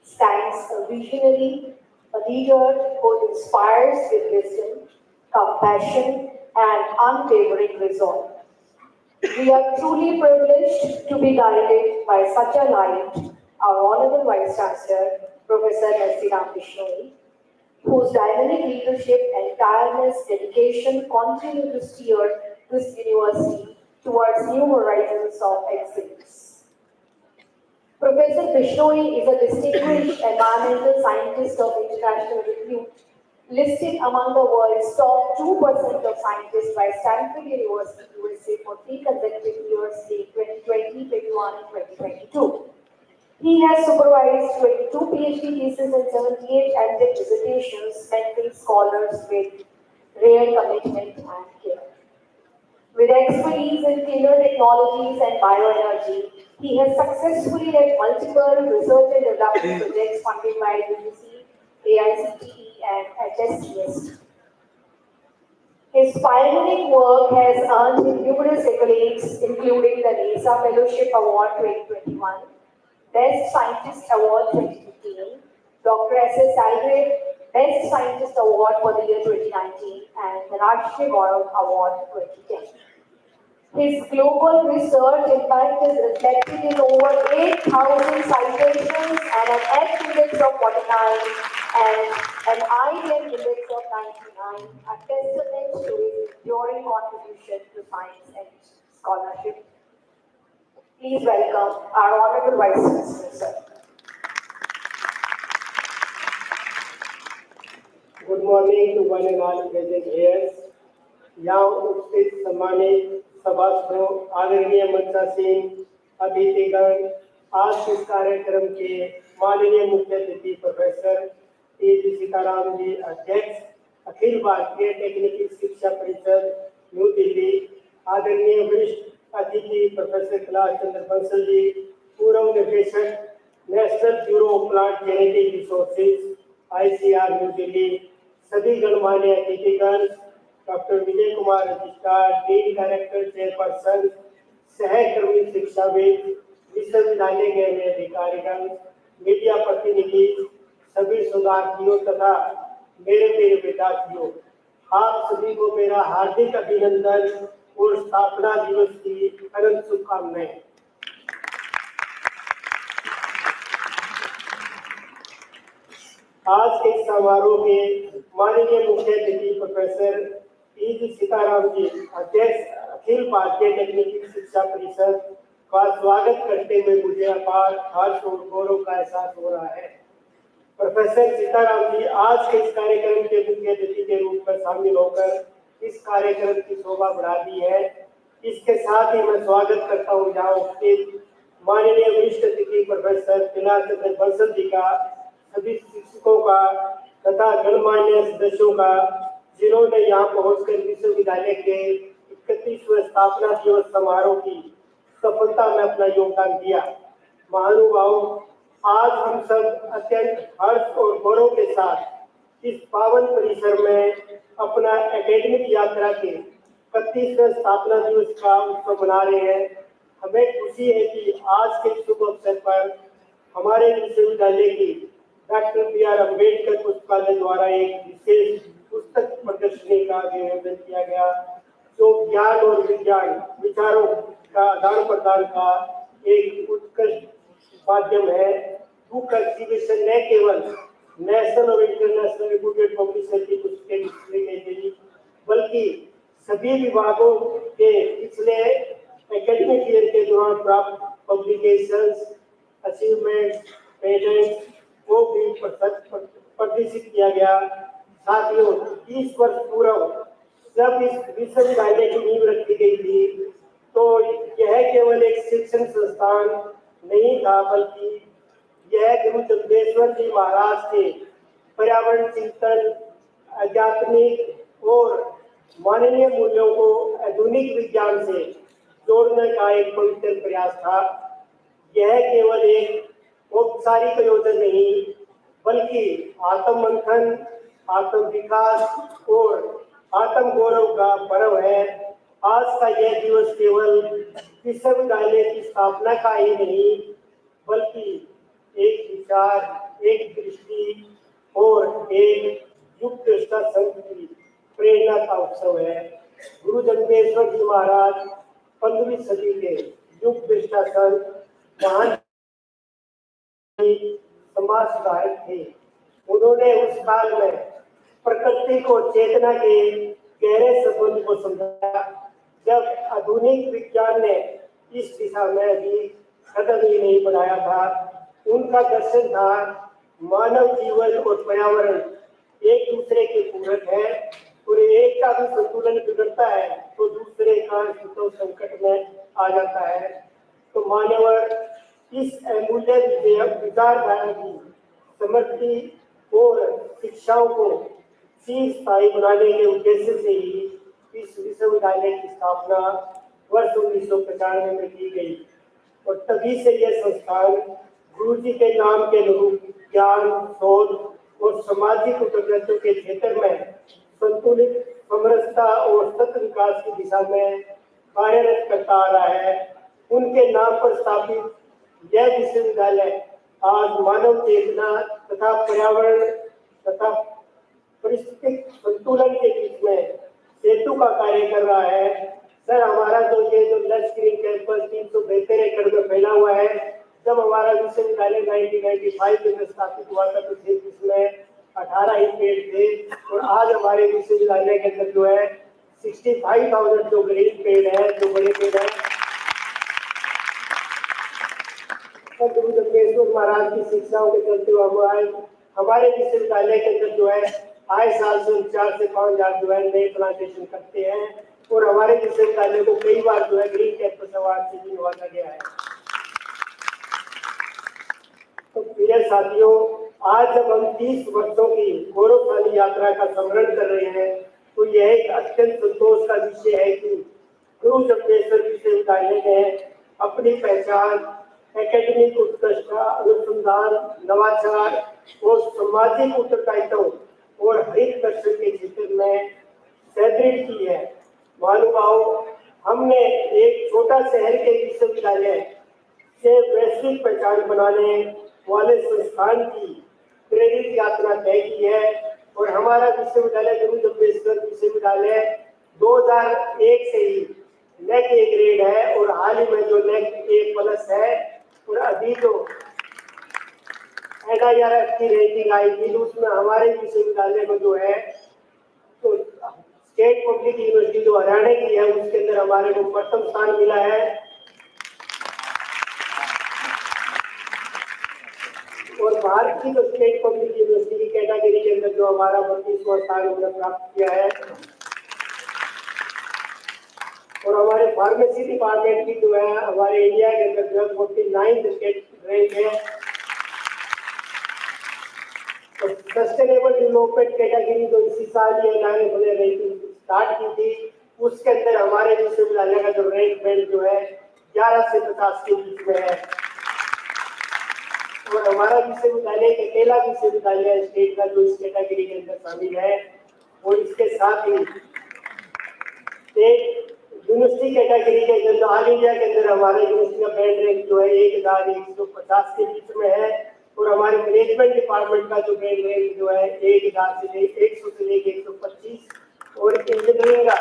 [SPEAKER 2] stands a visionary, a leader who inspires with wisdom, compassion, and unwavering resolve. We are truly privileged to be guided by such a light, our Honorable Vice Chancellor, Professor Nasiram Bishnoi, whose dynamic leadership and tireless dedication continue to steer this university towards new horizons of excellence. Professor Bishnoi is a distinguished environmental scientist of international repute, listed among the world's top 2% of scientists by Stanford University, USA for 3 consecutive years in 2020, 21, and 2022. He has supervised 22 PhD theses and 78 MDic dissertations, mentoring scholars with rare commitment and care. With expertise in cleaner technologies and bioenergy, he has successfully led multiple research and development projects funded by UGC, AICTE, and HSGST. His pioneering work has earned him numerous accolades, including the NASA Fellowship Award 2021, Best Scientist Award 2015, Dr. S.S. Algrave Best Scientist Award for the year 2019, and the Rashtriya Gaurav Award 2010. His global research impact is reflected in over 8,000 citations and an F index of 49 and an IDM index of 99, a testament to his enduring contribution to science and scholarship. Please welcome our Honorable Vice Chancellor, sir.
[SPEAKER 5] Good morning to one and all present here. यहाँ उपस्थित सम्मानित सभासदों, आदरणीय मंचासीन अतिथिगण, आज इस कार्यक्रम के माननीय मुख्य अतिथि प्रोफेसर टी सीताराम जी, अध्यक्ष अखिल भारतीय टेक्निकल शिक्षा परिषद न्यू दिल्ली, आदरणीय वरिष्ठ अतिथि प्रोफेसर कैलाश चंद्र बंसल जी, पूर्व निदेशक national bureau of plant genetic resources ICR new Delhi, सभी गणमान्य अतिथिगण, doctor Vijay Kumar registrar, dean director, chairperson, सहकर्मी शिक्षाविद, विश्वविद्यालय के अधिकारीगण, मीडिया प्रतिनिधि, सभी शोधार्थियों तथा मेरे प्रिय विद्यार्थियों, आप सभी को मेरा हार्दिक अभिनंदन और स्थापना दिवस की अनंत शुभकामनाएं। आज के समारोह के माननीय मुख्य अतिथि प्रोफेसर टी सीताराम जी, अध्यक्ष अखिल भारतीय टेक्निकल शिक्षा परिषद का स्वागत करते हुए मुझे अपार हर्ष और गौरव का एहसास हो रहा है। प्रोफेसर सीताराम जी आज के इस कार्यक्रम के मुख्य अतिथि के रूप में शामिल होकर इस कार्यक्रम की शोभा बढ़ा दी है। इसके साथ ही मैं स्वागत करता हूँ यहाँ उपस्थित माननीय वरिष्ठ अतिथि प्रोफेसर कैलाश चंद्र बंसल जी का, सभी शिक्षकों का तथा गणमान्य सदस्यों का, जिन्होंने यहाँ पहुंचकर विश्वविद्यालय के 31वें स्थापना दिवस समारोह की सफलता में अपना योगदान दिया। महानुभाव, आज हम सब अत्यंत हर्ष और गौरव के साथ इस पावन परिसर में अपना एकेडमिक यात्रा के 31वें स्थापना दिवस का उत्सव मना रहे हैं। हमें खुशी है कि आज के शुभ अवसर पर हमारे विश्वविद्यालय की डॉक्टर B.R. अम्बेडकर पुस्तकालय द्वारा एक विशेष पुस्तक प्रदर्शनी का आयोजन किया गया, जो ज्ञान और विज्ञान विचारों का आदान प्रदान का एक उत्कृष्ट माध्यम है। बुक एग्जीबिशन न केवल नेशनल और इंटरनेशनल रिप्यूटेड पब्लिशर की पुस्तकें डिस्प्ले की गई, बल्कि सभी विभागों के पिछले एकेडमिक ईयर के दौरान प्राप्त पब्लिकेशंस, अचीवमेंट्स, पेटेंट्स को भी प्रदर्शित किया गया। साथियों, 30 वर्ष पूर्व जब इस विश्वविद्यालय की नींव रखी गई थी, तो यह केवल एक शिक्षण संस्थान नहीं था, बल्कि यह गुरु जगदेश्वर जी महाराज के पर्यावरण चिंतन, आध्यात्मिक और मानवीय मूल्यों को आधुनिक विज्ञान से जोड़ने का एक पवित्र प्रयास था। यह केवल एक औपचारिक आयोजन नहीं, बल्कि आत्म मंथन, आत्म विकास और आत्म गौरव का पर्व है। आज का यह दिवस केवल विश्वविद्यालय की स्थापना का ही नहीं, बल्कि एक विचार, एक दृष्टि और एक युग दृष्टा संघ की प्रेरणा का उत्सव है। गुरु जगदेश्वर जी महाराज 15वीं सदी के युग दृष्टा संघ महान समाज सुधारक थे। उन्होंने उस काल में प्रकृति को चेतना के गहरे संबंध को समझा, जब आधुनिक विज्ञान ने इस दिशा में भी कदम ही नहीं बढ़ाया था। उनका दर्शन था मानव जीवन और पर्यावरण एक दूसरे के पूरक है, और एक का भी संतुलन बिगड़ता है तो दूसरे का तो संकट में आ जाता है। तो मानव इस अमूल्य विचारधारा की समृद्धि और शिक्षाओं को चिरस्थायी बनाने के उद्देश्य से ही इस विश्वविद्यालय की स्थापना वर्ष 1995 में की गई, और तभी से यह संस्थान गुरु जी के नाम के अनुरूप ज्ञान, शोध और सामाजिक उपलब्धियों के क्षेत्र में संतुलित समरसता और सतत विकास की दिशा में कार्यरत करता आ रहा है। उनके नाम पर स्थापित यह विश्वविद्यालय आज मानव चेतना तथा पर्यावरण तथा परिस्थितिक संतुलन के बीच में सेतु का कार्य कर रहा है। सर, हमारा जो लक्ष्य ग्रीन कैंपस 372 एकड़ में फैला हुआ है, जब हमारा विश्वविद्यालय 1995 में स्थापित हुआ था तो इसमें 18 ही पेड़ थे, और आज हमारे विश्वविद्यालय के अंदर जो है 65,000 जो ग्रीन पेड़ है, जो बड़े पेड़ है। तो गुरु जगदेश्वर महाराज की शिक्षाओं के चलते हुए हमारे विश्वविद्यालय के अंदर जो है आए साल से 4 से 5 हजार जो है नए प्लांटेशन करते हैं, और हमारे विश्वविद्यालय को कई बार जो है ग्रीन कैंपस अवार्ड से भी नवाजा गया है। तो प्रिय साथियों, आज जब हम 30 वर्षों की गौरवशाली यात्रा का स्मरण कर रहे हैं, तो यह एक अत्यंत संतोष का विषय है कि गुरु जगदेश्वर विश्वविद्यालय ने अपनी पहचान एकेडमिक उत्कृष्टता, अनुसंधान, नवाचार और सामाजिक उत्तरदायित्व और हरित दर्शन के क्षेत्र में सुदृढ़ की है। महानुभाव, हमने एक छोटा शहर के विश्वविद्यालय से वैश्विक पहचान बनाने वाले संस्थान की प्रेरित यात्रा तय की है, और हमारा विश्वविद्यालय गुरु जगदेश्वर विश्वविद्यालय 2001 से ही नेक ए ग्रेड है, और हाल ही में जो नेक ए+ है, और अभी जो NIRF की रेटिंग आई थी, उसमें हमारे विश्वविद्यालय में जो है तो स्टेट पब्लिक यूनिवर्सिटी जो हरियाणा की है, उसके अंदर हमारे को प्रथम स्थान मिला है, और भारत की जो स्टेट पब्लिक यूनिवर्सिटी की कैटेगरी के अंदर जो हमारा 32वां स्थान हमने प्राप्त किया है। और हमारे फार्मेसी डिपार्टमेंट की जो है हमारे इंडिया के अंदर जो 49th रैंक है, और सस्टेनेबल डेवलपमेंट कैटेगरी जो इसी साल ही हमने रैंकिंग स्टार्ट की थी, उसके अंदर हमारे विश्वविद्यालय का जो रैंक बैंड जो है 11 से 50 के बीच में है, और हमारा विश्वविद्यालय एक अकेला विश्वविद्यालय स्टेट का जो इस कैटेगरी के अंदर शामिल है। और इसके साथ ही स्टेट यूनिवर्सिटी कैटेगरी के अंदर जो ऑल इंडिया के अंदर हमारे यूनिवर्सिटी का बैंड रैंक जो है 1150 के बीच में है, और हमारे मैनेजमेंट डिपार्टमेंट का जो बैंड रैंक जो है 1000 से लेकर 100 से लेकर 125, और इंजीनियरिंग का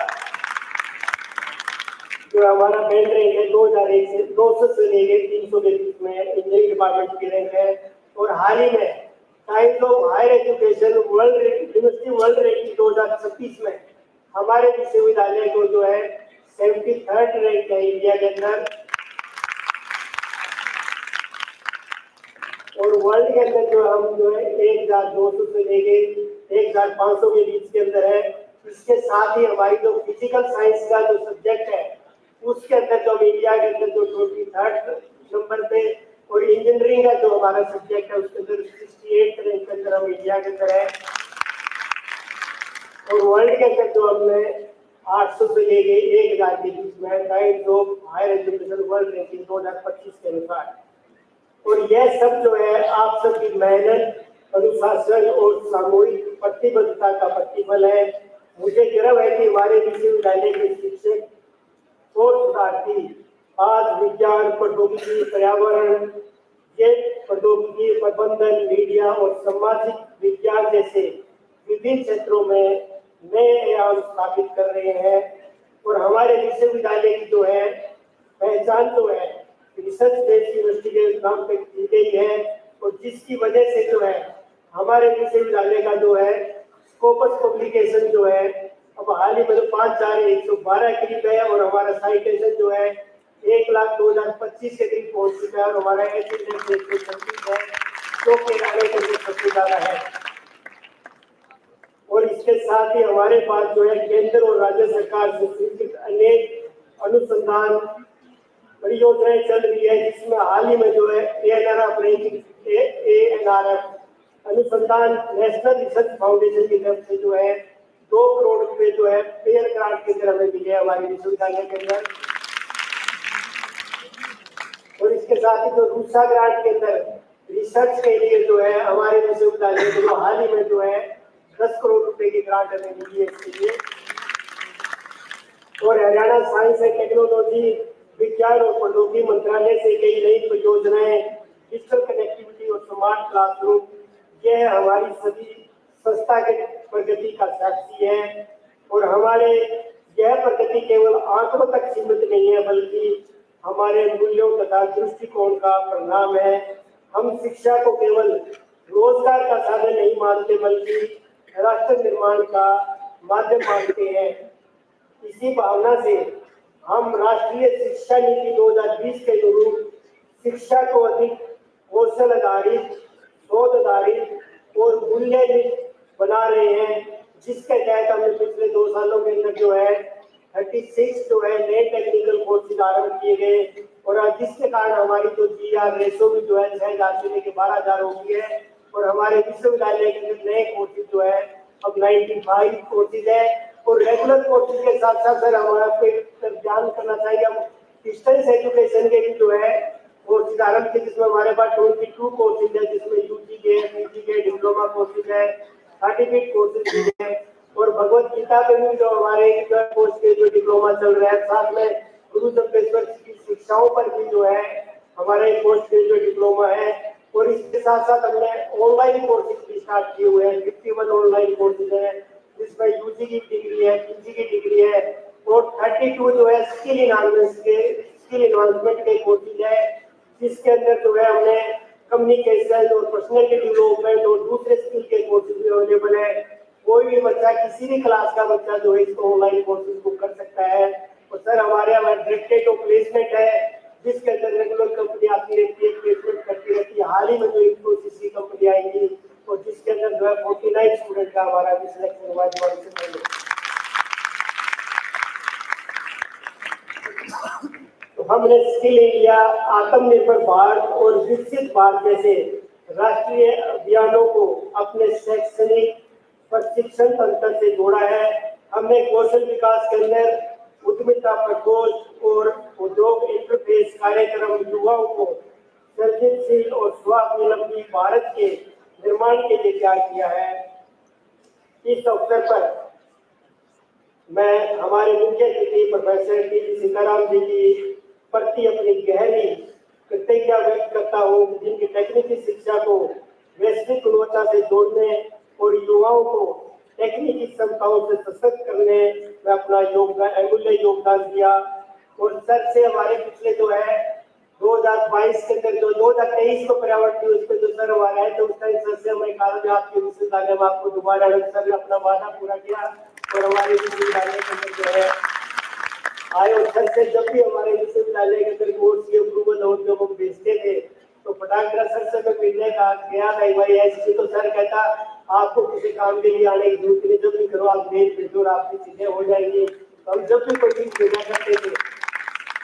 [SPEAKER 5] जो हमारा बैंड रैंक है 2001 से 200 से लेके 300 के बीच में इंजीनियरिंग डिपार्टमेंट की रैंक है। और हाल ही में Times of Higher Education world university world ranking 2026 में हमारे विश्वविद्यालय को जो है 73rd रैंक है इंडिया के अंदर। और वर्ल्ड के अंदर जो हम जो है 1200 से लेके 1500 के बीच के अंदर है। इसके साथ ही हमारी जो फिजिकल साइंस का जो सब्जेक्ट है उसके अंदर जो इंडिया के अंदर जो 23rd नंबर पे, और इंजीनियरिंग का जो हमारा सब्जेक्ट है उसके अंदर 68 रैंक के अंदर हम इंडिया के अंदर है। और वर्ल्ड के अंदर जो हमने 800 से लेके 1000 के बीच में Times of Higher Education world ranking 2025 के अनुसार। और यह सब जो है आप सबकी मेहनत, अनुशासन और सामूहिक प्रतिबद्धता का प्रतिफल है। मुझे गर्व है कि हमारे विश्वविद्यालय के शिक्षक और शोधार्थी आज विज्ञान, प्रौद्योगिकी, पर्यावरण, जैव प्रौद्योगिकी, प्रबंधन, मीडिया और सामाजिक विज्ञान जैसे विभिन्न क्षेत्रों में नए आयाम स्थापित कर रहे हैं। और हमारे विश्वविद्यालय की जो है पहचान जो है रिसर्च बेस्ड यूनिवर्सिटी के नाम पे की गई है। और जिसकी वजह से जो है हमारे विश्वविद्यालय का जो है स्कोपस पब्लिकेशन जो है अब हाल ही में 5112 के करीब है। और हमारा साइटेशन जो है 1,02,025 के करीब पहुंच चुका है। और हमारा एचएनएस है जो कि आगे करके सबसे ज्यादा है। और इसके साथ ही हमारे पास जो है केंद्र और राज्य सरकार से स्वीकृत अनेक अनुसंधान परियोजनाएं चल रही है, जिसमें हाल ही में जो है ANRF अनुसंधान नेशनल रिसर्च फाउंडेशन की तरफ से जो है 2 करोड़ रुपए जो है पेयर ग्रांट के अंदर हमें मिले हमारे विश्वविद्यालय के अंदर। और इसके साथ ही जो रूसा ग्रांट के अंदर रिसर्च के लिए जो है हमारे विश्वविद्यालय को हाल ही में जो है 10 करोड़ रुपए की ग्रांट हमें मिली है इसके लिए। और हरियाणा साइंस एंड टेक्नोलॉजी, विज्ञान और प्रौद्योगिकी मंत्रालय से कई नई परियोजनाएं, डिजिटल कनेक्टिविटी और स्मार्ट क्लासरूम, यह हमारी सभी संस्था के प्रगति का साक्षी है। और हमारे यह प्रगति केवल आंकड़ों तक सीमित नहीं है, बल्कि हमारे मूल्यों तथा दृष्टिकोण का परिणाम है। हम शिक्षा को केवल रोजगार का साधन नहीं मानते, बल्कि राष्ट्र निर्माण का माध्यम मानते हैं। इसी भावना से हम राष्ट्रीय शिक्षा नीति 2020 के अनुरूप शिक्षा को अधिक कौशल आधारित, शोध आधारित और मूल्यनिष्ठ बना रहे हैं, जिसके तहत हमने पिछले 2 सालों के अंदर जो है 36 जो है नए टेक्निकल कोर्सेज आरंभ किए गए। और जिसके कारण हमारी जो GR रेशो भी जो है 6000 से लेकर 12000 हो गई है। और हमारे विश्वविद्यालय के अंदर नए कोर्सेज जो है अब 95 कोर्सेज है। और रेगुलर कोर्सेज के साथ साथ सर हमारा ध्यान करना चाहिए, हम डिस्टेंस एजुकेशन के भी जो है कोर्सेज आरंभ किए, जिसमें हमारे पास 22 कोर्सेज है, जिसमें UG के, PG के, डिप्लोमा कोर्सेज है, सर्टिफिकेट कोर्सेज भी है। और भगवत गीता पे भी जो हमारे कोर्स के जो डिप्लोमा चल रहे हैं, साथ में गुरु जम्पेश्वर की शिक्षाओं पर भी जो है हमारे कोर्स के जो डिप्लोमा है। और इसके साथ साथ हमने ऑनलाइन कोर्सेज भी स्टार्ट किए हुए हैं, 51 ऑनलाइन कोर्सेज है, जिसमें UG की डिग्री है, PG की डिग्री है, और 32 जो है स्किल इन्हांसमेंट के कोर्सेज है, जिसके अंदर जो है हमने कम्युनिकेशन और पर्सनैलिटी डेवलपमेंट और दूसरे स्किल के कोर्सेज भी अवेलेबल है। कोई भी बच्चा, किसी भी क्लास का बच्चा जो है इसको ऑनलाइन कोर्सेज बुक कर सकता है। और सर हमारे यहाँ डायरेक्टेड प्लेसमेंट है, जिसके अंदर रेगुलर कंपनी आती रहती है, प्लेसमेंट करती रहती है। हाल ही में जो इन्फोसिस की कंपनी आएगी और जिसके अंदर जो है 49 स्टूडेंट का हमारा भी सिलेक्शन हुआ दिवाली से पहले। तो हमने स्किल इंडिया, आत्मनिर्भर भारत और विकसित भारत जैसे राष्ट्रीय अभियानों को अपने शैक्षणिक प्रशिक्षण तंत्र से जोड़ा है। हमने कौशल विकास केंद्र, उद्यमिता प्रकोष्ठ और उद्योग इंटरफेस कार्यक्रम युवाओं को सृजनशील और स्वावलंबी भारत के निर्माण के लिए तैयार किया है। इस अवसर पर मैं हमारे मुख्य अतिथि प्रोफेसर टी सीताराम जी की प्रति अपनी गहरी कृतज्ञता व्यक्त करता हूँ, जिनकी तकनीकी शिक्षा को वैश्विक गुणवत्ता से जोड़ने और युवाओं को तकनीकी क्षमताओं से सशक्त करने में अपना अमूल्य योगदान दिया। और सर से हमारे पिछले जो है 2022 के अंदर जो 2023 को पर्यावरण दिवस पे जो सर हमारा है, तो उस टाइम सर से हमें कहा कि आपके विश्वविद्यालय में आपको दोबारा सर ने अपना वादा पूरा किया और हमारे विश्वविद्यालय के अंदर जो है आए। और सर से जब भी हमारे विश्वविद्यालय के अंदर कोर्स की अप्रूवल और जब हम भेजते थे तो फटाक सर से मैं मिलने का गया था भाई ऐसी, तो सर कहता आपको किसी काम के लिए आने की जरूरत नहीं, जब भी करो आप मेल भेजो और आपकी चीजें हो जाएंगी। तो हम जब भी कोई चीज भेजा करते थे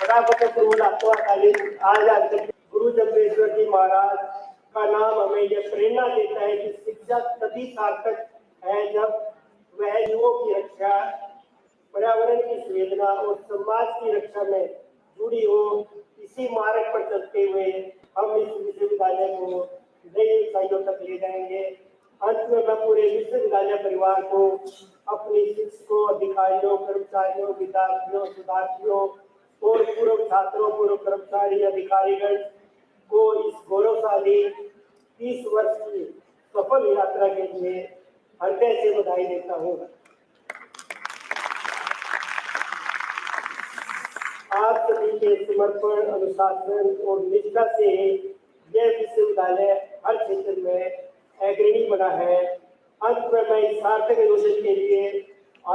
[SPEAKER 5] फटाफट अप्रूवल आपको आज गुरु जम्बेश्वर जी महाराज का नाम हमें यह प्रेरणा देता है कि शिक्षा तभी सार्थक है जब वह युवाओं की रक्षा, पर्यावरण की संवेदना और समाज की रक्षा में जुड़ी हो। इसी मार्ग पर चलते हुए हम इस विश्वविद्यालय को नई ऊंचाइयों तक ले जाएंगे। अंत में मैं पूरे विश्वविद्यालय परिवार को, अपने शिक्षकों, अधिकारियों, कर्मचारियों, विद्यार्थियों, शोधार्थियों और पूर्व छात्रों, पूर्व कर्मचारी, अधिकारीगण को इस गौरवशाली 30 वर्ष की सफल यात्रा के लिए हृदय से बधाई देता हूँ। आप सभी के समर्पण, अनुशासन और निष्ठा से यह विश्वविद्यालय हर क्षेत्र में अग्रणी बना है। अंत में मैं इस सार्थक आयोजन के लिए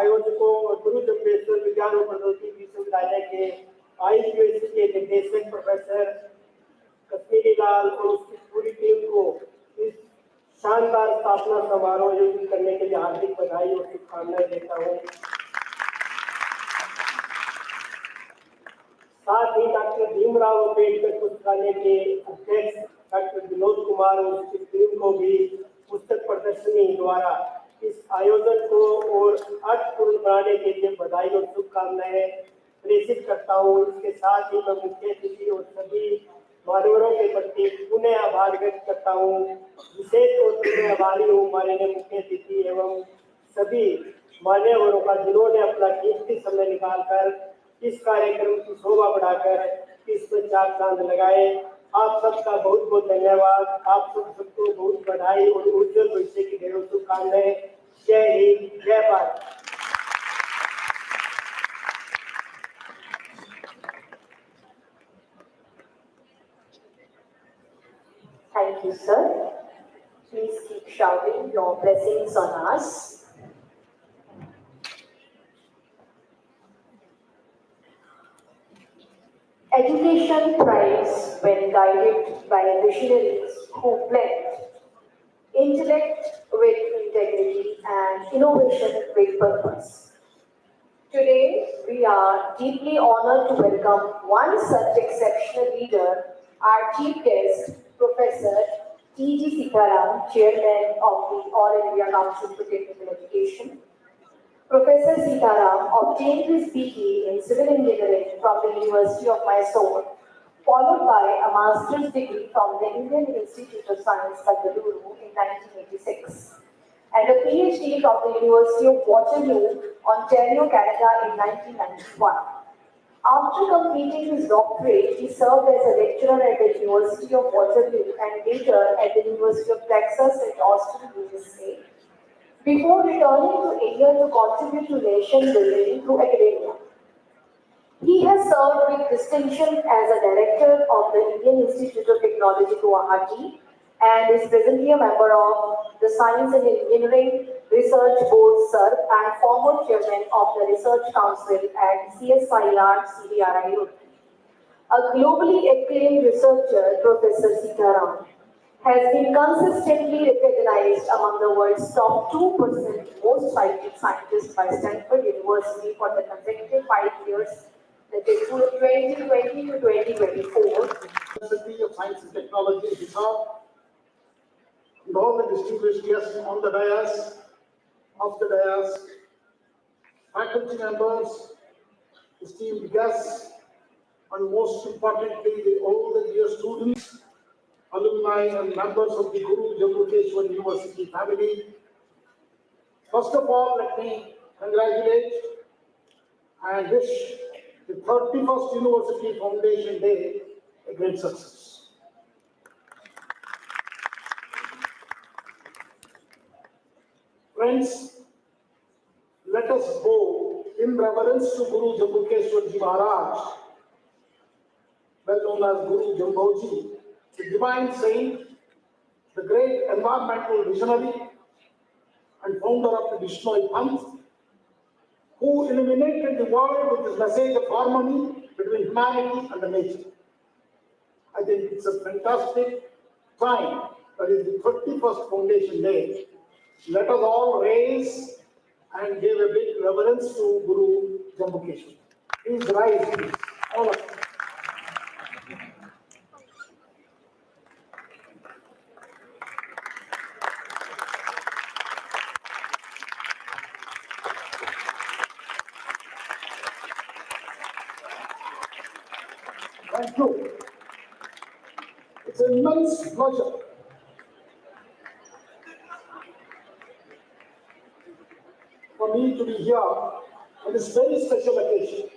[SPEAKER 5] आयोजकों और गुरु जम्बेश्वर विज्ञान और प्रौद्योगिकी विश्वविद्यालय के IQAC के निदेशक प्रोफेसर कश्मीरी लाल और उसकी पूरी टीम को इस शानदार स्थापना समारोह आयोजित करने के लिए हार्दिक बधाई और शुभकामनाएं देता हूँ। साथ ही डॉक्टर भीमराव अम्बेडकर पुस्तकालय के अध्यक्ष डॉक्टर विनोद कुमार और उसकी टीम को भी पुस्तक प्रदर्शनी द्वारा इस आयोजन को और अर्थपूर्ण बनाने के लिए बधाई और शुभकामनाएं प्रेषित करता हूँ। इसके साथ ही मैं मुख्य अतिथि और सभी मान्यवरों के प्रति पुनः आभार व्यक्त करता हूँ। विशेष तौर पर मैं आभारी हूँ हमारे मुख्य अतिथि एवं सभी मान्यवरों का जिन्होंने अपना कीमती समय निकालकर इस कार्यक्रम की शोभा बढ़ाकर इस पर चार चांद लगाए। आप सबका बहुत बहुत धन्यवाद। आप सबको बहुत बधाई और उज्जवल भविष्य की ढेरों शुभकामनाएं। जय हिंद, जय Bharat.
[SPEAKER 2] Thank you, sir. Please keep showering your blessings on us. Education thrives when guided by visionaries who blend intellect with integrity and innovation with purpose. Today, we are deeply honored to welcome one such exceptional leader, our chief guest, Professor T.G. Sitaram, Chairman of the All India Council for Technical Education. Professor Sitaram obtained his BE in Civil Engineering from the University of Mysore, followed by a master's degree from the Indian Institute of Science, Bengaluru in 1986, and a PhD from the University of Waterloo, Ontario, Canada in 1991. After completing his doctorate, he served as a lecturer at the University of Waterloo and later at the University of Texas at Austin, USA, before returning to India to contribute to nation building through academia. He has served with distinction as a director of the Indian Institute of Technology, Guwahati, and is presently a member of the Science and Engineering Research Board, SERB, and former chairman of the Research Council at CSIR CDRI. A globally acclaimed researcher, Professor Sitaram has been consistently recognized among the world's top 2% most cited scientists by Stanford University for the consecutive 5 years, that is 2020 to 2024.
[SPEAKER 6] University of Science and Technology, Hisar, and all the distinguished guests on the dais, off the dais, faculty members, esteemed guests, and most importantly, all the dear students, alumni, and members of the Guru Jampukeshwar University family. First of all, let me congratulate and wish the 31st University Foundation Day a great success. Friends, let us bow in reverence to Guru Jampukeshwar Ji Maharaj known as Guru Jumboji, the divine saint, the great environmental visionary and founder of the Vishnoi Panth, who illuminated the world with his message of harmony between humanity and the nature. I think it's a fantastic time. That is the 31st Foundation Day. Let us all raise and give a big reverence to Guru Jambukeshwar. Please rise, please. All of you. Thank you. It's an immense pleasure for me to be here on this very special occasion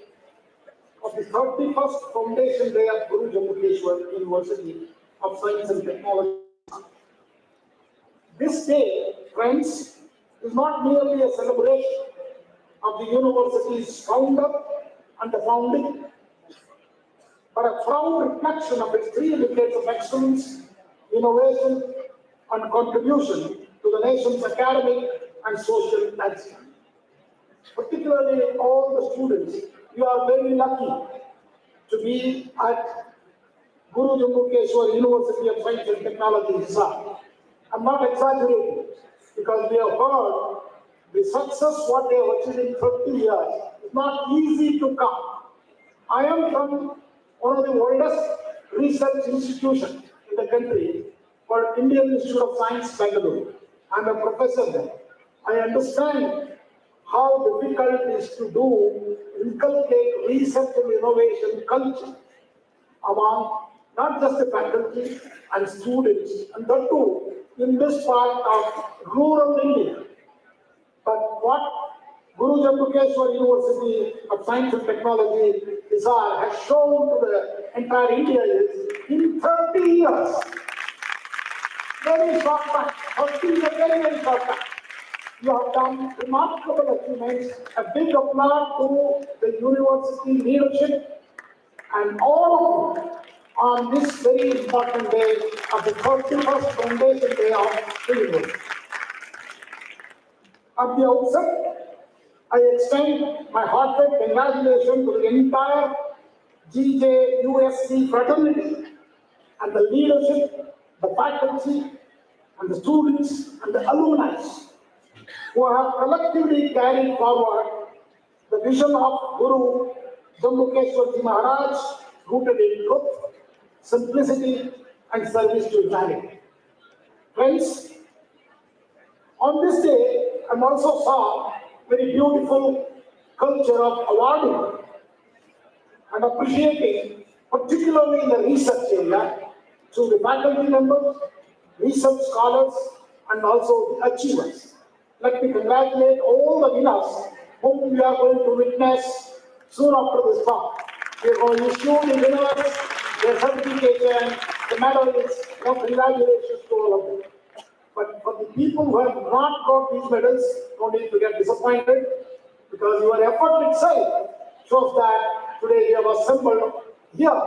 [SPEAKER 6] of the 31st Foundation Day of Guru Jambukeshwar University of Science and Technology. This day, friends, is not merely a celebration of the university's founder and the founding, but a proud reflection of its 3 decades of excellence, innovation, and contribution to the nation's academic and social landscape. Particularly all the students, you are very lucky to be at Guru Jambukeshwar University of Science and Technology, Hisar. I'm not exaggerating, because we have heard the success what they have achieved in 30 years is not easy to come. I am from one of the oldest research institutions in the country, called Indian Institute of Science, Bangalore. I'm a professor there. I understand how difficult it is to inculcate research and innovation culture among not just the faculty and students, and that too in this part of rural India. But what Guru Jambukeshwar University of Science and Technology, Hisar, has shown to the entire India is, in 30 years, very short time, 30 is a very, very short time, you have done remarkable achievements. A big applause to the university leadership and all of you on this very important day of the 31st Foundation Day of the university. At the outset, I extend my heartfelt congratulations to the entire GJUST fraternity and the leadership, the faculty, and the students and the alumni who have collectively carried forward the vision of Guru Jambukeshwar Ji Maharaj, rooted in truth, simplicity, and service to humanity. Friends, on this day, I also saw very beautiful culture of awarding and appreciating, particularly in the research area, to the faculty members, research scholars, and also the achievers. Let me congratulate all the winners whom we are going to witness soon after this talk. We are going to issue the winners, their certification, the medals. Congratulations to all of them. But for the people who have not got these medals, don't need to get disappointed, because your effort itself shows that today we have assembled here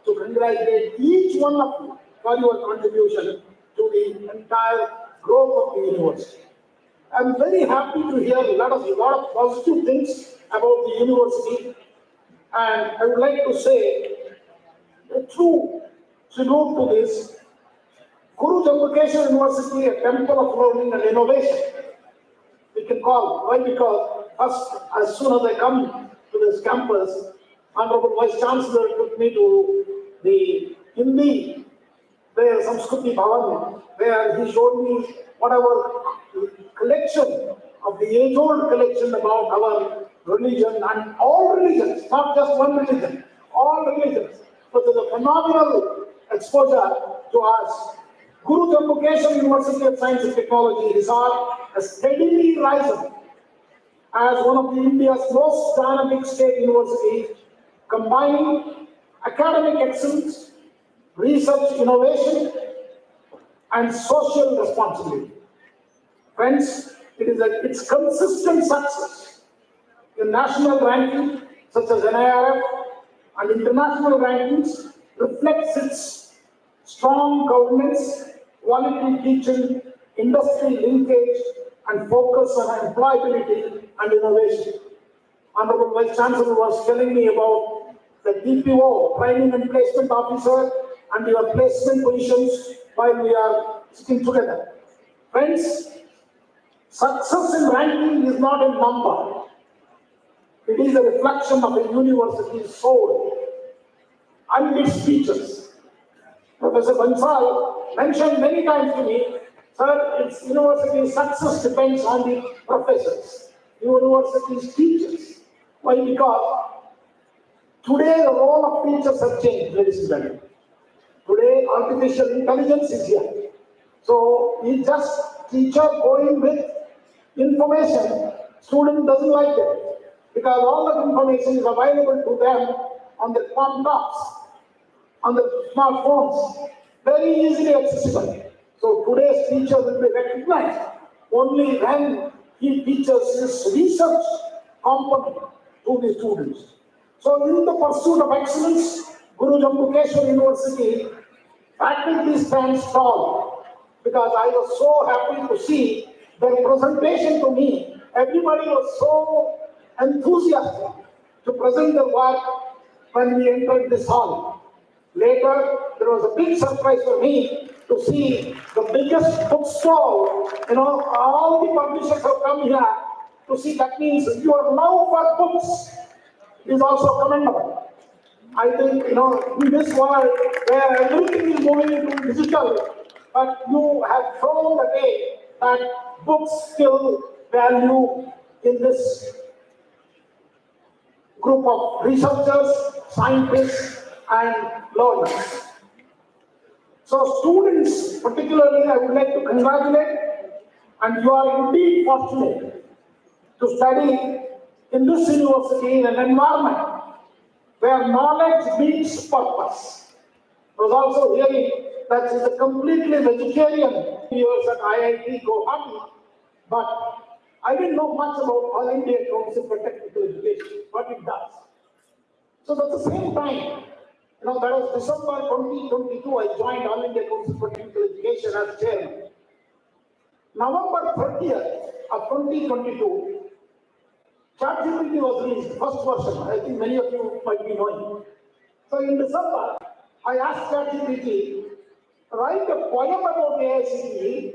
[SPEAKER 6] to congratulate each one of you for your contribution to the entire growth of the university. I'm very happy to hear a lot of positive things about the university, and I would like to say a true tribute to this. Guru Jambukeshwar University, a temple of learning and innovation, we can call. Why? Because first, as soon as I come to this campus, Honorable Vice Chancellor took me to the Hindi, where Samskriti Bhavan, where he showed me whatever collection of the age-old collection about our religion and all religions, not just one religion, all religions. So there's a phenomenal exposure to us. Guru Jambukeshwar University of Science and Technology, Hisar, has steadily risen as one of the India's most dynamic state universities, combining academic excellence, research innovation, and social responsibility. Friends, its consistent success in national ranking such as NIRF and international rankings reflects its strong governance, quality teaching, industry linkage, and focus on employability and innovation. Honorable Vice Chancellor was telling me about the DPO, Training and Placement Officer, and your placement positions while we are sitting together. Friends, success in ranking is not a number. It is a reflection of a university's soul and its teachers. Professor Bansal mentioned many times to me, sir, its university's success depends on the professors, university's teachers. Why? Because today the role of teachers has changed, ladies and gentlemen. Today artificial intelligence is here. So it's just teacher going with information, student doesn't like it because all the information is available to them on their laptops, on the smartphones, very easily accessible. So today's teacher will be recognized only when he teaches his research component to the students. So in the pursuit of excellence, Guru Jambukeshwar University faculty stands tall because I was so happy to see their presentation to me. Everybody was so enthusiastic to present their work when we entered this hall. Later, there was a big surprise for me to see the biggest bookstall. All the publishers have come here to see. That means your love for books is also commendable. I think, in this world where everything is moving into digital, but you have shown the way that books still value in this group of researchers, scientists, and learners. So students, particularly, I would like to congratulate, and you are indeed fortunate to study in this university in an environment where knowledge meets purpose. I was also hearing that she's a completely vegetarian years at IIT Guwahati, but I didn't know much about All India Council for Technical Education, what it does. So at the same time, that was December 2022, I joined All India Council for Technical Education as chairman. November 30th of 2022, ChatGPT was released, first version. I think many of you might be knowing. So in December, I asked ChatGPT, write a poem about AICTE,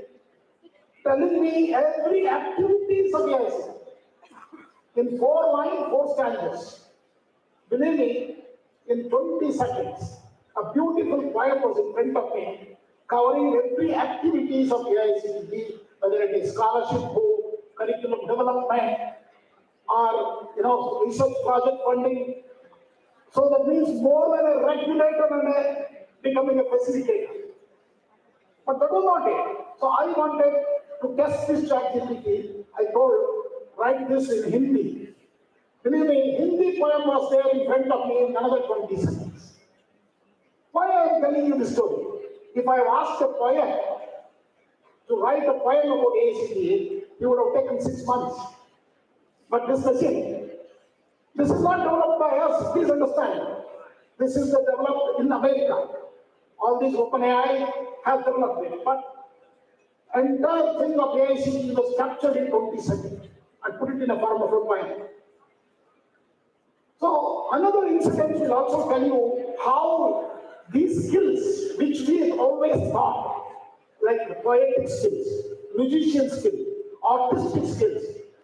[SPEAKER 6] telling me every activities of AICTE in 4 lines, 4 stanzas. Believe me, in 20 seconds, a beautiful poem was in front of me, covering every activities of AICTE, whether it is scholarship book, curriculum development, or research project funding. So that means more than a regulator and becoming a facilitator. But that was not it. So I wanted to test this ChatGPT. I told, write this in Hindi. Believe me, Hindi poem was there in front of me in another 20 seconds. Why I am telling you this story? If I have asked a poet to write a poem about AICTE, he would have taken 6 months. But this machine, this is not developed by us, please understand. This is developed in America. All these OpenAI have developed it. But entire thing of AICTE was captured in 20 seconds and put it in a form of a poem. So another incident will also tell you how these skills, which we always thought, like poetic skills, musician skills, artistic skills,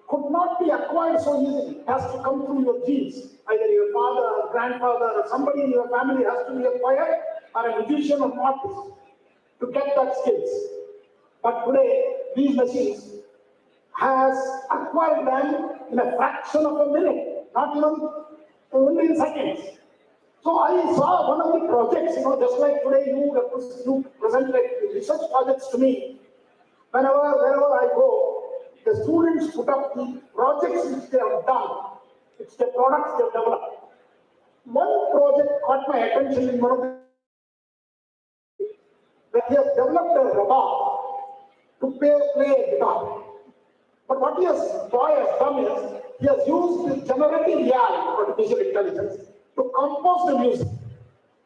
[SPEAKER 6] could not be acquired so easily. It has to come through your genes. Either your father or grandfather or somebody in your family has to be a poet or a musician or an artist to get that skills. But today, these machines has acquired them in a fraction of a minute, not even only in seconds. So I saw one of the projects, just like today you present research projects to me. Wherever I go, the students put up the projects which they have done. It's the products they have developed. One project caught my attention in one of the where he has developed a robot to play a guitar. But what boy has done is, he has used the generative AI, artificial intelligence, to compose the music.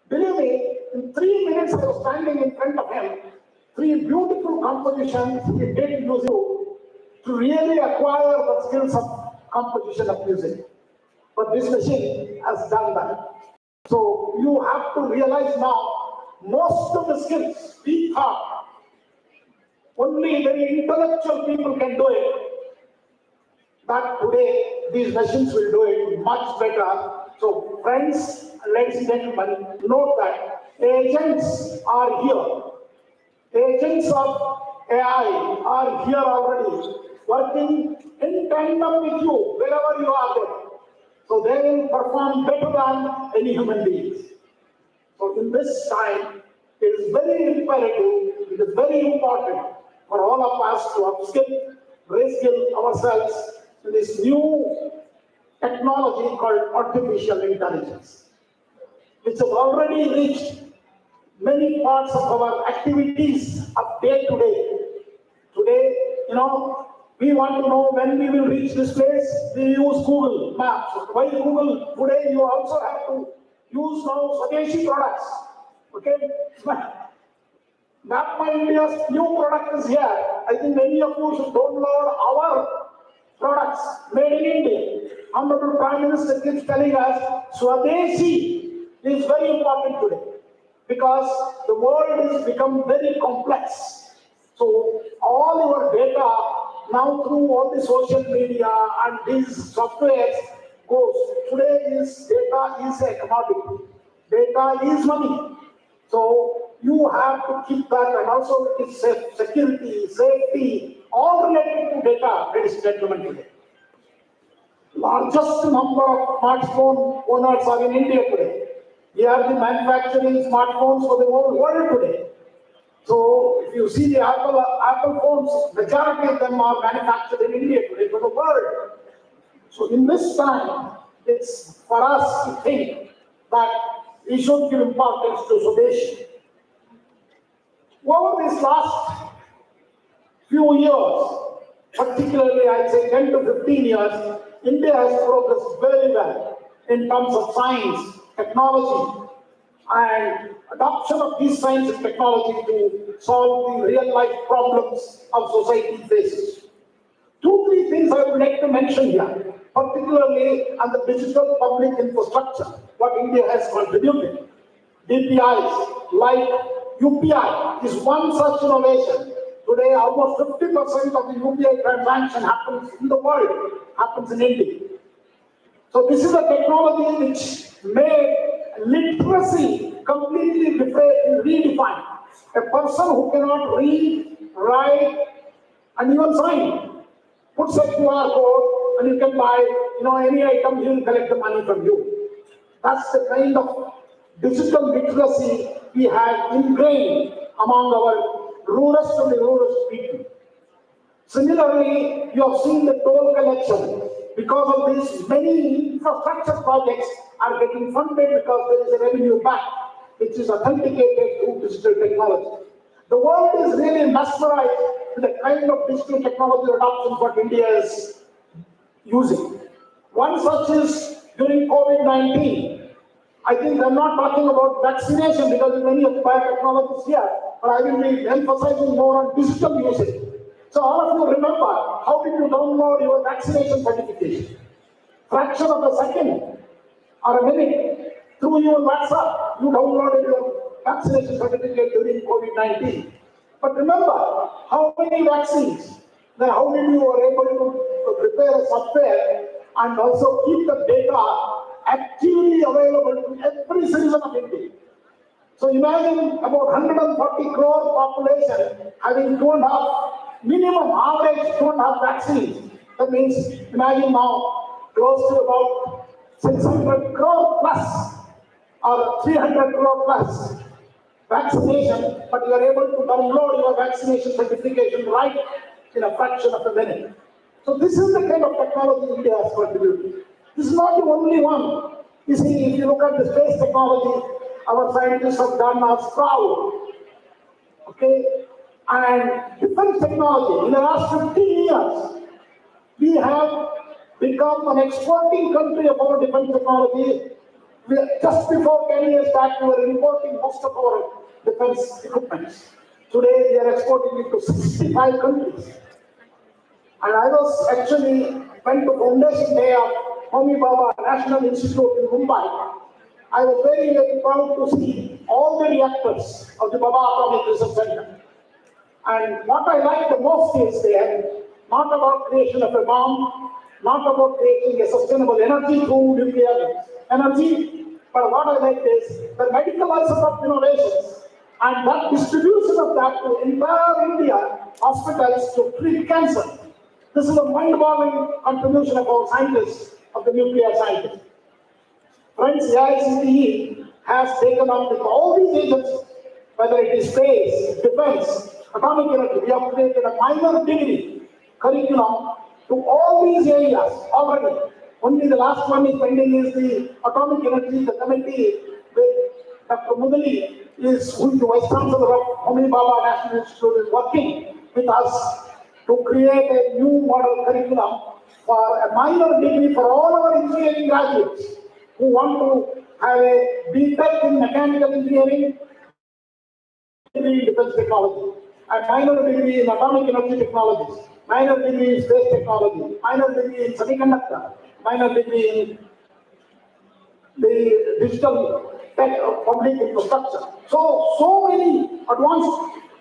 [SPEAKER 6] Believe me, minutes I was standing in front of him, 3 beautiful compositions he did use you to really acquire the skills of composition of music. But this machine has done that. So you have to realize now, most of the skills we thought only very intellectual people can do it. But today, these machines will do it much better. So friends, ladies and gentlemen, note that agents are here. Agents of AI are here already, working in tandem with you, wherever you are there. So they will perform better than any human beings. So in this time, it is very imperative, it is very important for all of us to upskill, reskill ourselves in this new technology called artificial intelligence, which has already reached many parts of our activities of day to day. Today, we want to know when we will reach this place, we use Google Maps. Why Google? Today you also have to use now Swadeshi products. Okay? MapMy India's new product is here. I think many of you should download our products made in India. Honorable Prime Minister keeps telling us Swadeshi is very important today because the world has become very complex. So all your data now through all the social media and these softwares goes. Today is data is a commodity. Data is money. So you have to keep that, and also it is security, safety, all related to data, ladies and gentlemen, today. Largest number of smartphone owners are in India today. We are the manufacturing smartphones for the whole world today. So if you see the Apple phones, majority of them are manufactured in India today for the world. So in this time, it's for us to think that we should give importance to Swadeshi. Over these last few years, particularly I'd say 10 to 15 years, India has progressed very well in terms of science, technology, and adoption of these science and technology to solve the real life problems of society faces. 2-3 things I would like to mention here, particularly on the digital public infrastructure, what India has contributed. DPIs like UPI is one such innovation. Today, almost 50% of the UPI transaction happens in the world, happens in India. So this is a technology which made literacy completely redefined. A person who cannot read, write, and even sign puts a QR code and you can buy, any item, he will collect the money from you. That's the kind of digital literacy we have ingrained among our rurest and the rurest people. Similarly, you have seen the toll collection. Because of this, many infrastructure projects are getting funded because there is a revenue back, which is authenticated through digital technology. The world is really mesmerized with the kind of digital technology adoption what India is using. One such is during COVID-19. I think I'm not talking about vaccination because many of the biotechnologists here, but I will be emphasizing more on digital usage. So all of you remember, how did you download your vaccination certification? Fraction of a second or a minute, through your WhatsApp, you downloaded your vaccination certificate during COVID-19. But remember, how many vaccines? Then how did you were able to prepare a software and also keep the data actively available to every citizen of India? So imagine about 140 crore population having 2.5 minimum average 2.5 vaccines. That means imagine now close to about 600 crore plus or 300 crore plus vaccination, but you are able to download your vaccination certification right in a fraction of a minute. So this is the kind of technology India has contributed. This is not the only one. You see, if you look at the space technology, our scientists have done us proud. Okay? And defense technology, in the last 15 years, we have become an exporting country of our defense technology. Just before 10 years back, we were importing most of our defense equipment. Today, they are exporting it to 65 countries. And I was actually went to Foundation Day of Homi Bhabha National Institute in Mumbai. I was very, very proud to see all the reactors of the Bhabha Atomic Research Center. And what I like the most is they are not about creation of a bomb, not about creating a sustainable energy through nuclear energy, but what I like is the medical isotope innovations and that distribution of that to entire India hospitals to treat cancer. This is a mind-boggling contribution of our scientists, of the nuclear scientists. Friends, AICTE has taken up with all these agencies, whether it is space, defense, atomic energy. We have created a minor degree curriculum to all these areas already. Only the last one is pending is the atomic energy. The committee with Dr. Mudali is who is the Vice Chancellor of Homi Bhabha National Institute is working with us to create a new model curriculum for a minor degree for all our engineering graduates who want to have a BTech in mechanical engineering, degree in defense technology, and minor degree in atomic energy technologies, minor degree in space technology, minor degree in semiconductor, minor degree in the digital tech of public infrastructure. So many advanced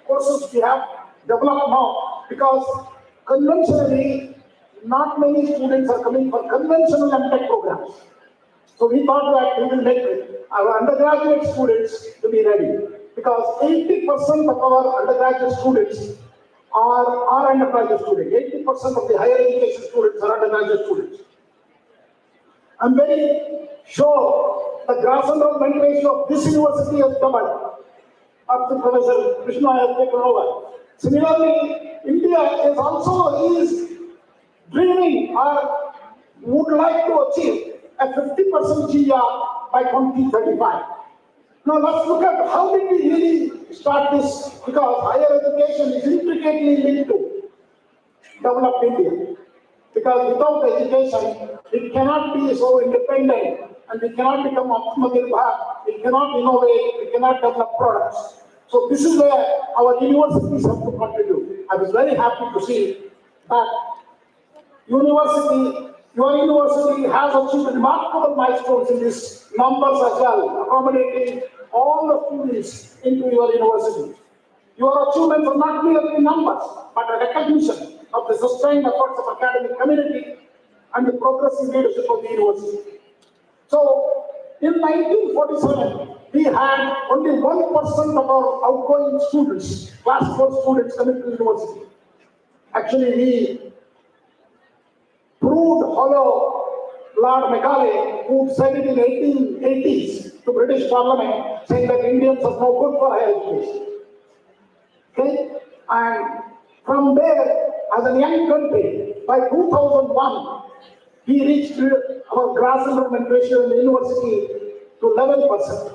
[SPEAKER 6] courses we have developed now because conventionally not many students are coming for conventional MTech programs. So we thought that we will make our undergraduate students to be ready because 80% of our undergraduate students are undergraduate students. 80% of the higher education students are undergraduate students. I'm very sure the gross enrollment ratio of this university has doubled after Professor Krishna has taken over. Similarly, India is dreaming or would like to achieve a 50% GR by 2035. Now let's look at how did we really start this, because higher education is intricately linked to developed India. Because without education, it cannot be so independent and we cannot become Atmanirbhar, we cannot innovate, we cannot develop products. So this is where our universities have to contribute. I was very happy to see that your university has achieved remarkable milestones in these numbers as well, accommodating all the students into your university. Your achievements are not merely numbers, but a recognition of the sustained efforts of academic community and the progressive leadership of the university. So, in 1947, we had only 1% of our outgoing students, class 4 students coming to the university. Actually, we proved hollow Lord Macaulay, who said it in 1880s to British Parliament, saying that Indians are no good for higher education. Okay? And from there, as a young country, by 2001, we reached our gross enrollment ratio in the university to 11%.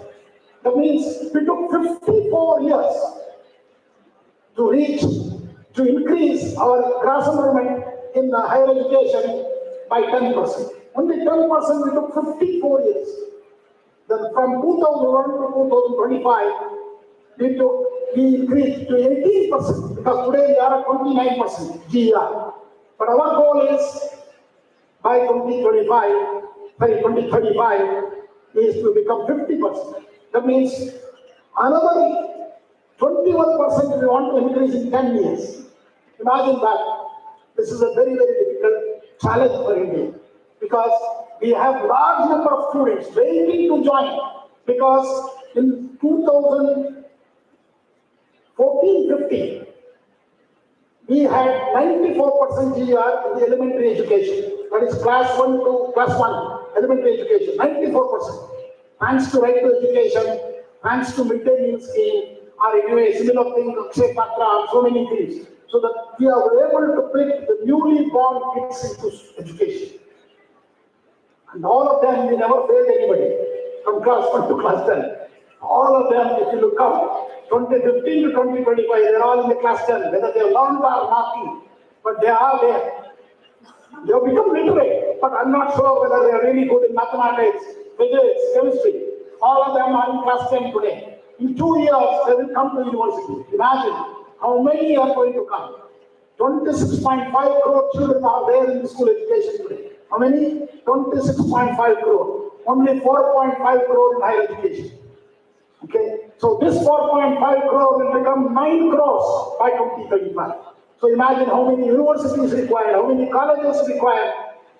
[SPEAKER 6] That means we took 54 years to increase our gross enrollment in higher education by 10%. Only 10% we took 54 years. Then from 2001 to 2025, we increased to 18% because today we are at 29% GER. But our goal is by 2035 is to become 50%. That means another 21% we want to increase in 10 years. Imagine that. This is a very, very difficult challenge for India because we have large number of students waiting to join because in 2014-15, we had 94% GR in the elementary education. That is class 1 to class 1 elementary education, 94%. Thanks to right to education, thanks to midday meal scheme, or anyway, similar thing, Akshay Patra, so many things. So that we are able to pick the newly born kids into education. And all of them, we never failed anybody from class 1 to class 10. All of them, if you look up, 2015 to 2025, they're all in the class 10, whether they have learned or nothing, but they are there. They have become literate, but I'm not sure whether they are really good in mathematics, physics, chemistry. All of them are in class 10 today. In 2 years, they will come to university. Imagine how many are going to come. 26.5 crore children are there in the school education today. How many? 26.5 crore. Only 4.5 crore in higher education. Okay, so this 4.5 crore will become 9 crores by 2035. So imagine how many universities required, how many colleges required.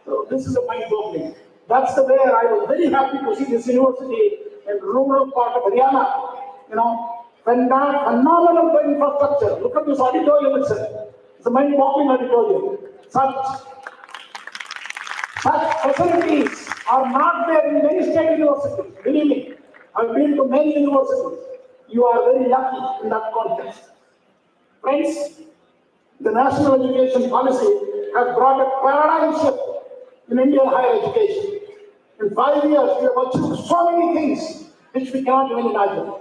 [SPEAKER 6] So this is a mind-boggling. That's the way I was very happy to see this university in rural part of Haryana. You know, phenomenal infrastructure. Look at this auditorium itself. It's a mind-boggling auditorium. Such facilities are not there in many state universities. Believe me, I've been to many universities. You are very lucky in that context. Friends, the national education policy has brought a paradigm shift in Indian higher education. In 5 years, we have achieved so many things which we cannot even imagine.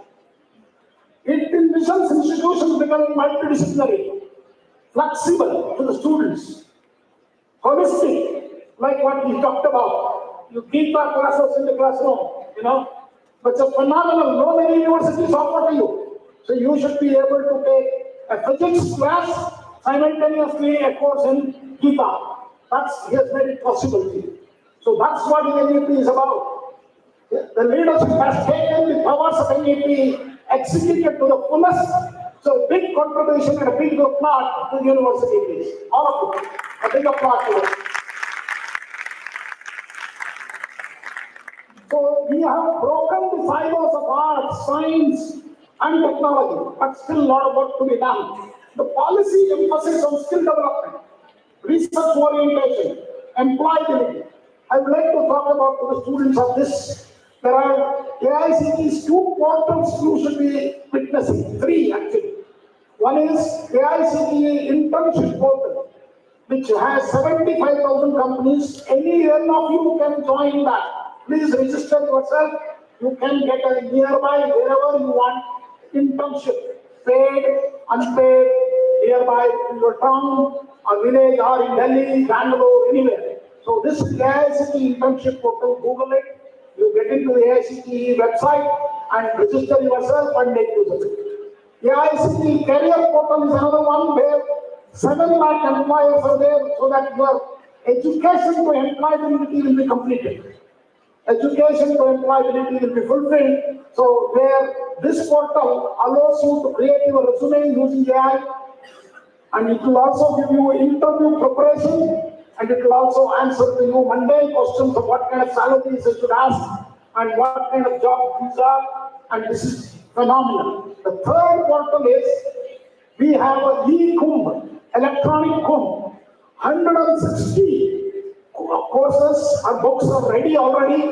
[SPEAKER 6] It envisions institutions becoming multidisciplinary, flexible to the students, holistic, like what we talked about. You keep our classes in the classroom, you know. But it's a phenomenal, no many universities offer to you. So you should be able to take a physics class, simultaneously a course in Gita. He has made it possible to you. So that's what the NEP is about. The leadership has taken the powers of NEP, executed to the fullest. So big contribution and a big applaud to the university, please. All of you. A big applaud to them. So we have broken the silos of art, science, and technology, but still a lot of work to be done. The policy emphasis on skill development, research orientation, employability. I would like to talk about to the students of this. There are AICT's 2 portals you should be witnessing, 3 actually. One is AICTE internship portal, which has 75,000 companies. Any one of you can join that. Please register yourself. You can get a nearby, wherever you want, internship, paid, unpaid, nearby in your town, or village, or in Delhi, Bangalore, anywhere. So this is the AICTE internship portal. Google it. You get into the AICTE website and register yourself and make use of it. The AICTE career portal is another one where 7 lakh employers are there, so that your education to employability will be completed. Education to employability will be fulfilled. So where this portal allows you to create your resume using AI, and it will also give you interview preparation, and it will also answer to you mundane questions of what kind of salaries you should ask and what kind of job these are, and this is phenomenal. The third portal is we have a e-Kumbh, electronic Kumbh, 160 courses or books are ready already,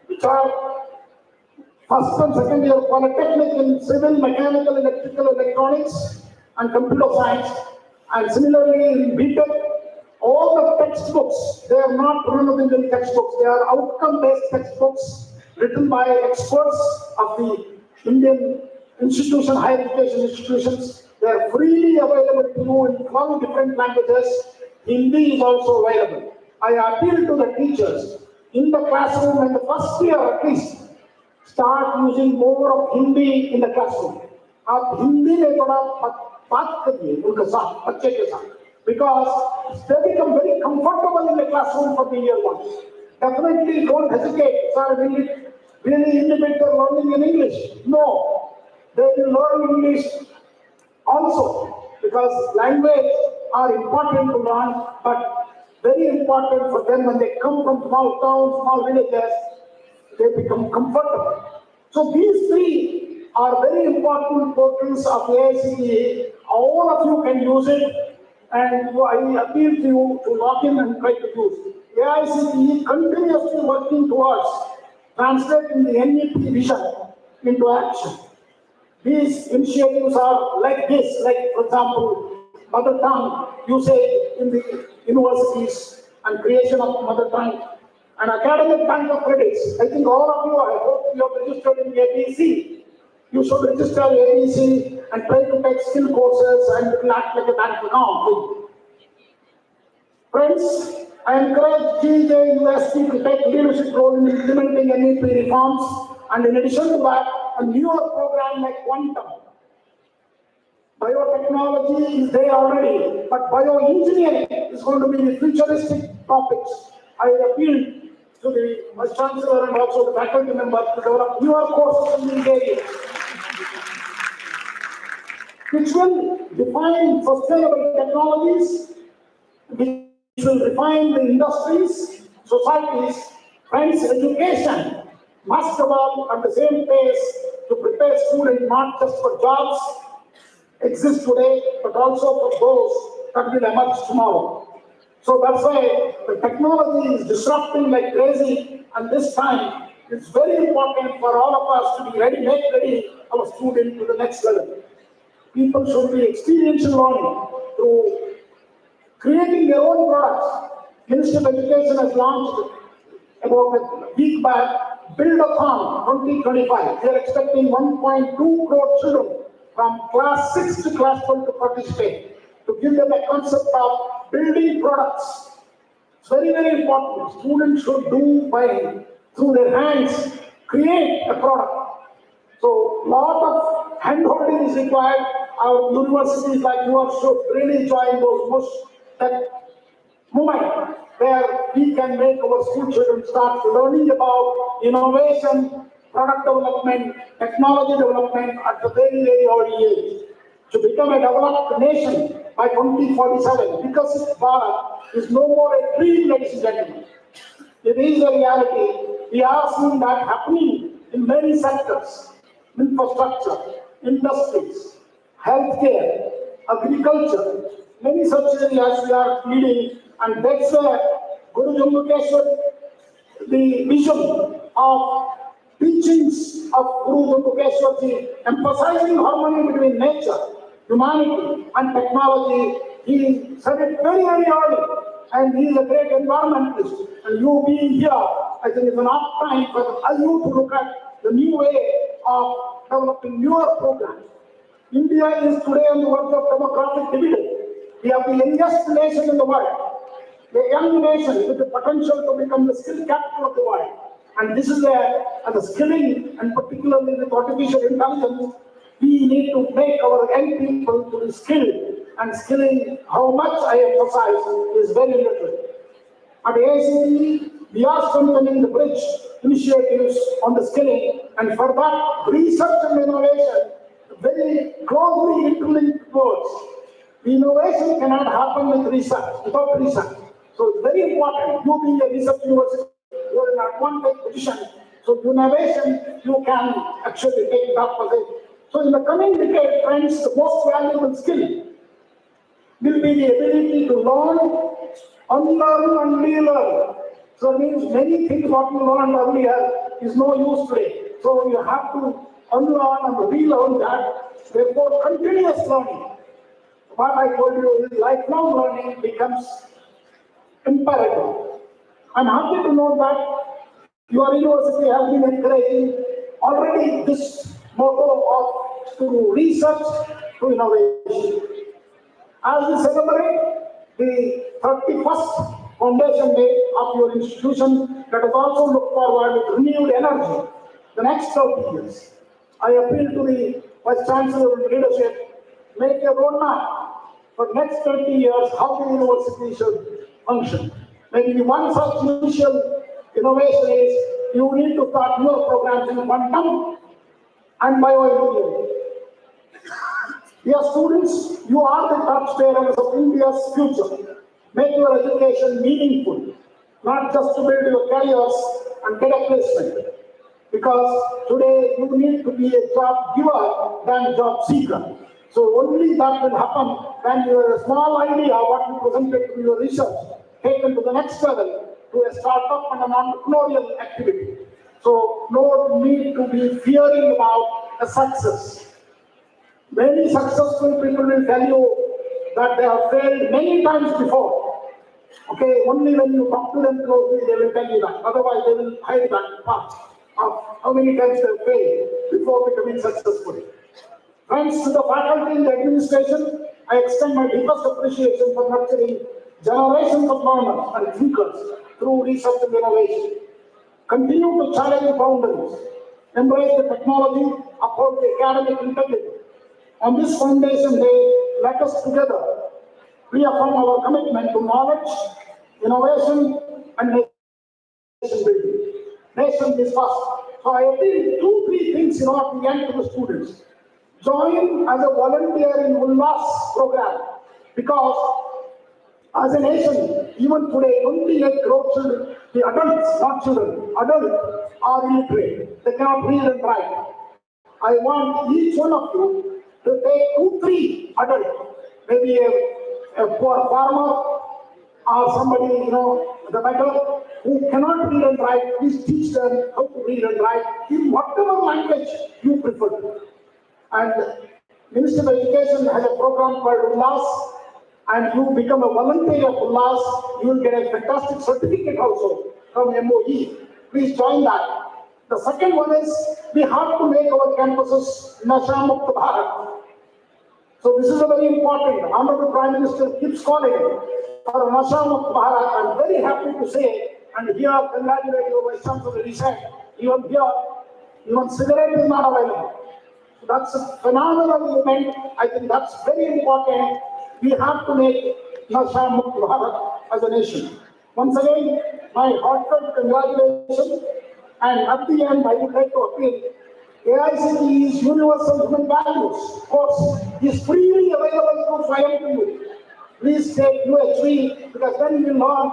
[SPEAKER 6] which are first and second year polytechnic in civil, mechanical, electrical, electronics, and computer science. And similarly in BTech, all the textbooks, they are not run-of-the-mill textbooks, they are outcome-based textbooks written by experts of the Indian institution, higher education institutions. They are freely available to you in 12 different languages. Hindi is also available. I appeal to the teachers in the classroom in the first year at least, start using more of Hindi in the classroom. आप हिंदी में थोड़ा बात करिए उनके साथ, बच्चे के साथ, because they become very comfortable in the classroom for the year 1. Definitely don't hesitate. Sir, really intimate their learning in English. No, they will learn English also, because language are important to learn, but very important for them when they come from small towns, small villages, they become comfortable. So these 3 are very important portals of AICTE. All of you can use it, and I appeal to you to log in and try to use it. AICTE continuously working towards translating the NEP vision into action. These initiatives are like this, like for example, mother tongue usage in the universities and creation of mother tongue, and academic bank of credits. I think all of you, I hope you have registered in the ABC. You should register ABC and try to take skill courses, and it will act like a bank account. Friends, I encourage GJUST to take leadership role in implementing NEP reforms, and in addition to that, a newer program like quantum. Biotechnology is there already, but bioengineering is going to be the futuristic topics. I appeal to the Vice Chancellor and also the faculty members to develop newer courses in these areas, which will define sustainable technologies, which will define the industries, societies. Friends, education must develop at the same pace to prepare students not just for jobs exist today, but also for those that will emerge tomorrow. So that's why the technology is disrupting like crazy, and this time it's very important for all of us to be ready, make ready our students to the next level. People should be experiential learning through creating their own products. Ministry of Education has launched about a week back Build-a-thon 2025. They are expecting 1.2 crore children from class 6 to class 12 to participate, to give them a concept of building products. It's very, very important. Students should do by, through their hands, create a product. So, lot of hand-holding is required. Our universities like yours should really join those that moment where we can make our school children start learning about innovation, product development, technology development at the very, very early age, to become a developed nation by 2047. Because Bharat is no more a dream, ladies and gentlemen. It is a reality. We are seeing that happening in many sectors: infrastructure, industries, healthcare, agriculture. Many such areas we are leading, and that's where Guru Jambukeshwar, the vision of teachings of Guru Jambukeshwarji, emphasizing harmony between nature, humanity, and technology. He said it very, very early, and he is a great environmentalist. And you being here, I think it's an opt time for you to look at the new way of developing newer programs. India is today on the verge of demographic dividend. We are the youngest nation in the world, a young nation with the potential to become the skill capital of the world. And this is where, as a skilling, and particularly with artificial intelligence, we need to make our young people to be skilled. And skilling, how much I emphasize, is very little. At AICTE, we are strengthening the bridge initiatives on the skilling, and for that, research and innovation very closely interlinked words. The innovation cannot happen with research, without research. So it's very important. You being a research university, you are in an advantage position. So innovation, you can actually take it up as it. So in the coming decade, friends, the most valuable skill will be the ability to learn, unlearn, and relearn. So it means many things what you learned earlier is no use today. So you have to unlearn and relearn that. Therefore, continuous learning. What I told you is lifelong learning becomes imperative. I'm happy to know that your university has been encouraging already this motto of to research to innovation. As we celebrate the 31st Foundation Day of your institution, let us also look forward with renewed energy the next 30 years. I appeal to the Vice Chancellor and leadership, make a roadmap for next 20 years how the university should function. Maybe one such initial innovation is you need to start your programs in quantum and bioengineering. Dear students, you are the taxpayers of India's future. Make your education meaningful, not just to build your careers and get a placement. Because today you need to be a job giver than job seeker. So only that will happen when your small idea, what you presented to your research, taken to the next level to a startup and an entrepreneurial activity. So no need to be fearing about a success. Many successful people will tell you that they have failed many times before. Okay, only when you talk to them closely, they will tell you that. Otherwise, they will hide that part of how many times they have failed before becoming successful. Thanks to the faculty and the administration, I extend my deepest appreciation for nurturing generations of learners and thinkers through research and innovation. Continue to challenge boundaries, embrace the technology, uphold the academic integrity. On this foundation day, let us together reaffirm our commitment to knowledge, innovation, and nation building. Nation is first. So I appeal two, three things at the end to the students. Join as a volunteer in Ullas program, because as a nation, even today, 28 crore children, the adults, not children, adults are illiterate. They cannot read and write. I want each one of you to take two, three adults, maybe a poor farmer or somebody, the beggar who cannot read and write. Please teach them how to read and write in whatever language you prefer. And Ministry of Education has a program called Ullas, and you become a volunteer of Ullas, you will get a fantastic certificate also from MOE. Please join that. The second one is, we have to make our campuses Nasha Mukta Bharat. So this is a very important. Honorable Prime Minister keeps calling for Nasha Mukta Bharat. I'm very happy to say, and here congratulate your Vice Chancellor, he said, even here, even cigarette is not available. So that's a phenomenal event. I think that's very important. We have to make Nasha Mukta Bharat as a nation. Once again, my heartfelt congratulations. And at the end, I would like to appeal, AICTE's Universal Human Values course is freely available through FIMTU. Please take UHV, because then you will learn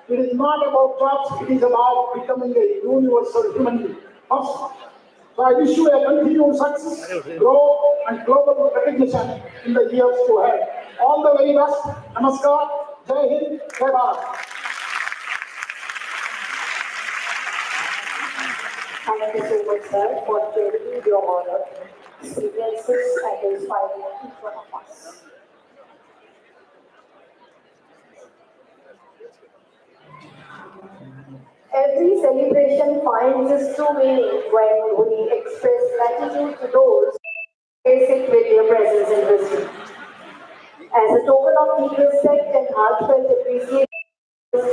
[SPEAKER 6] it is not about jobs, it is about becoming a universal human being. So I wish you a continued success, growth, and global recognition in the years to ahead. All the very best. Namaskar. Jai Hind. Jai Bharat.
[SPEAKER 2] Thank you so much, sir, for sharing your experiences and inspiring each one of us. Every celebration finds its true meaning when we express gratitude to those who grace it with their presence and wisdom. As a token of deep respect and heartfelt appreciation,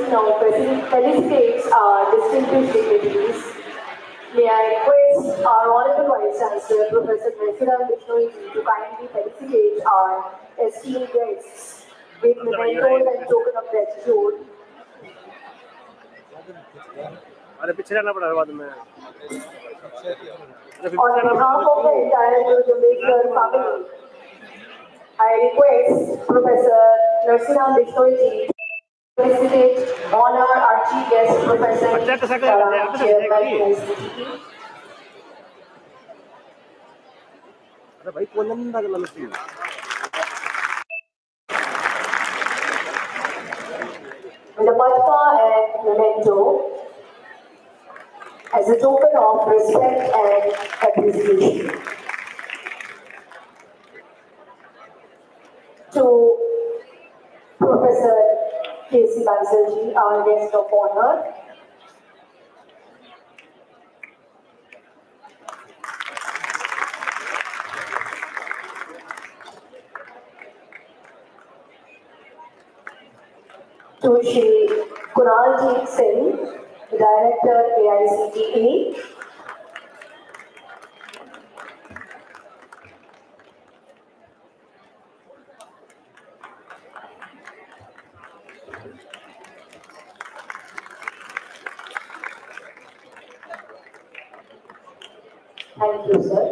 [SPEAKER 2] now felicitates our distinguished dignitaries. May I request our Honorable Vice Chancellor, Professor Nasiram Vishnoiji, to kindly felicitate our esteemed guests with mementos and token of gratitude.
[SPEAKER 7] अरे पीछे रहना पड़ा बाद में
[SPEAKER 2] On behalf of the entire Jamaican family, I request Professor Nasiram Vishnoiji to felicitate, honor our chief guest, Professor Chairman.
[SPEAKER 7] अरे भाई कौन नंदा गला में
[SPEAKER 2] The Padma and memento as a token of respect and appreciation. To Professor K.C. Bansalji, our guest of honor. To Shri Kunaljeet Singh, Director AICTE. Thank you, sir.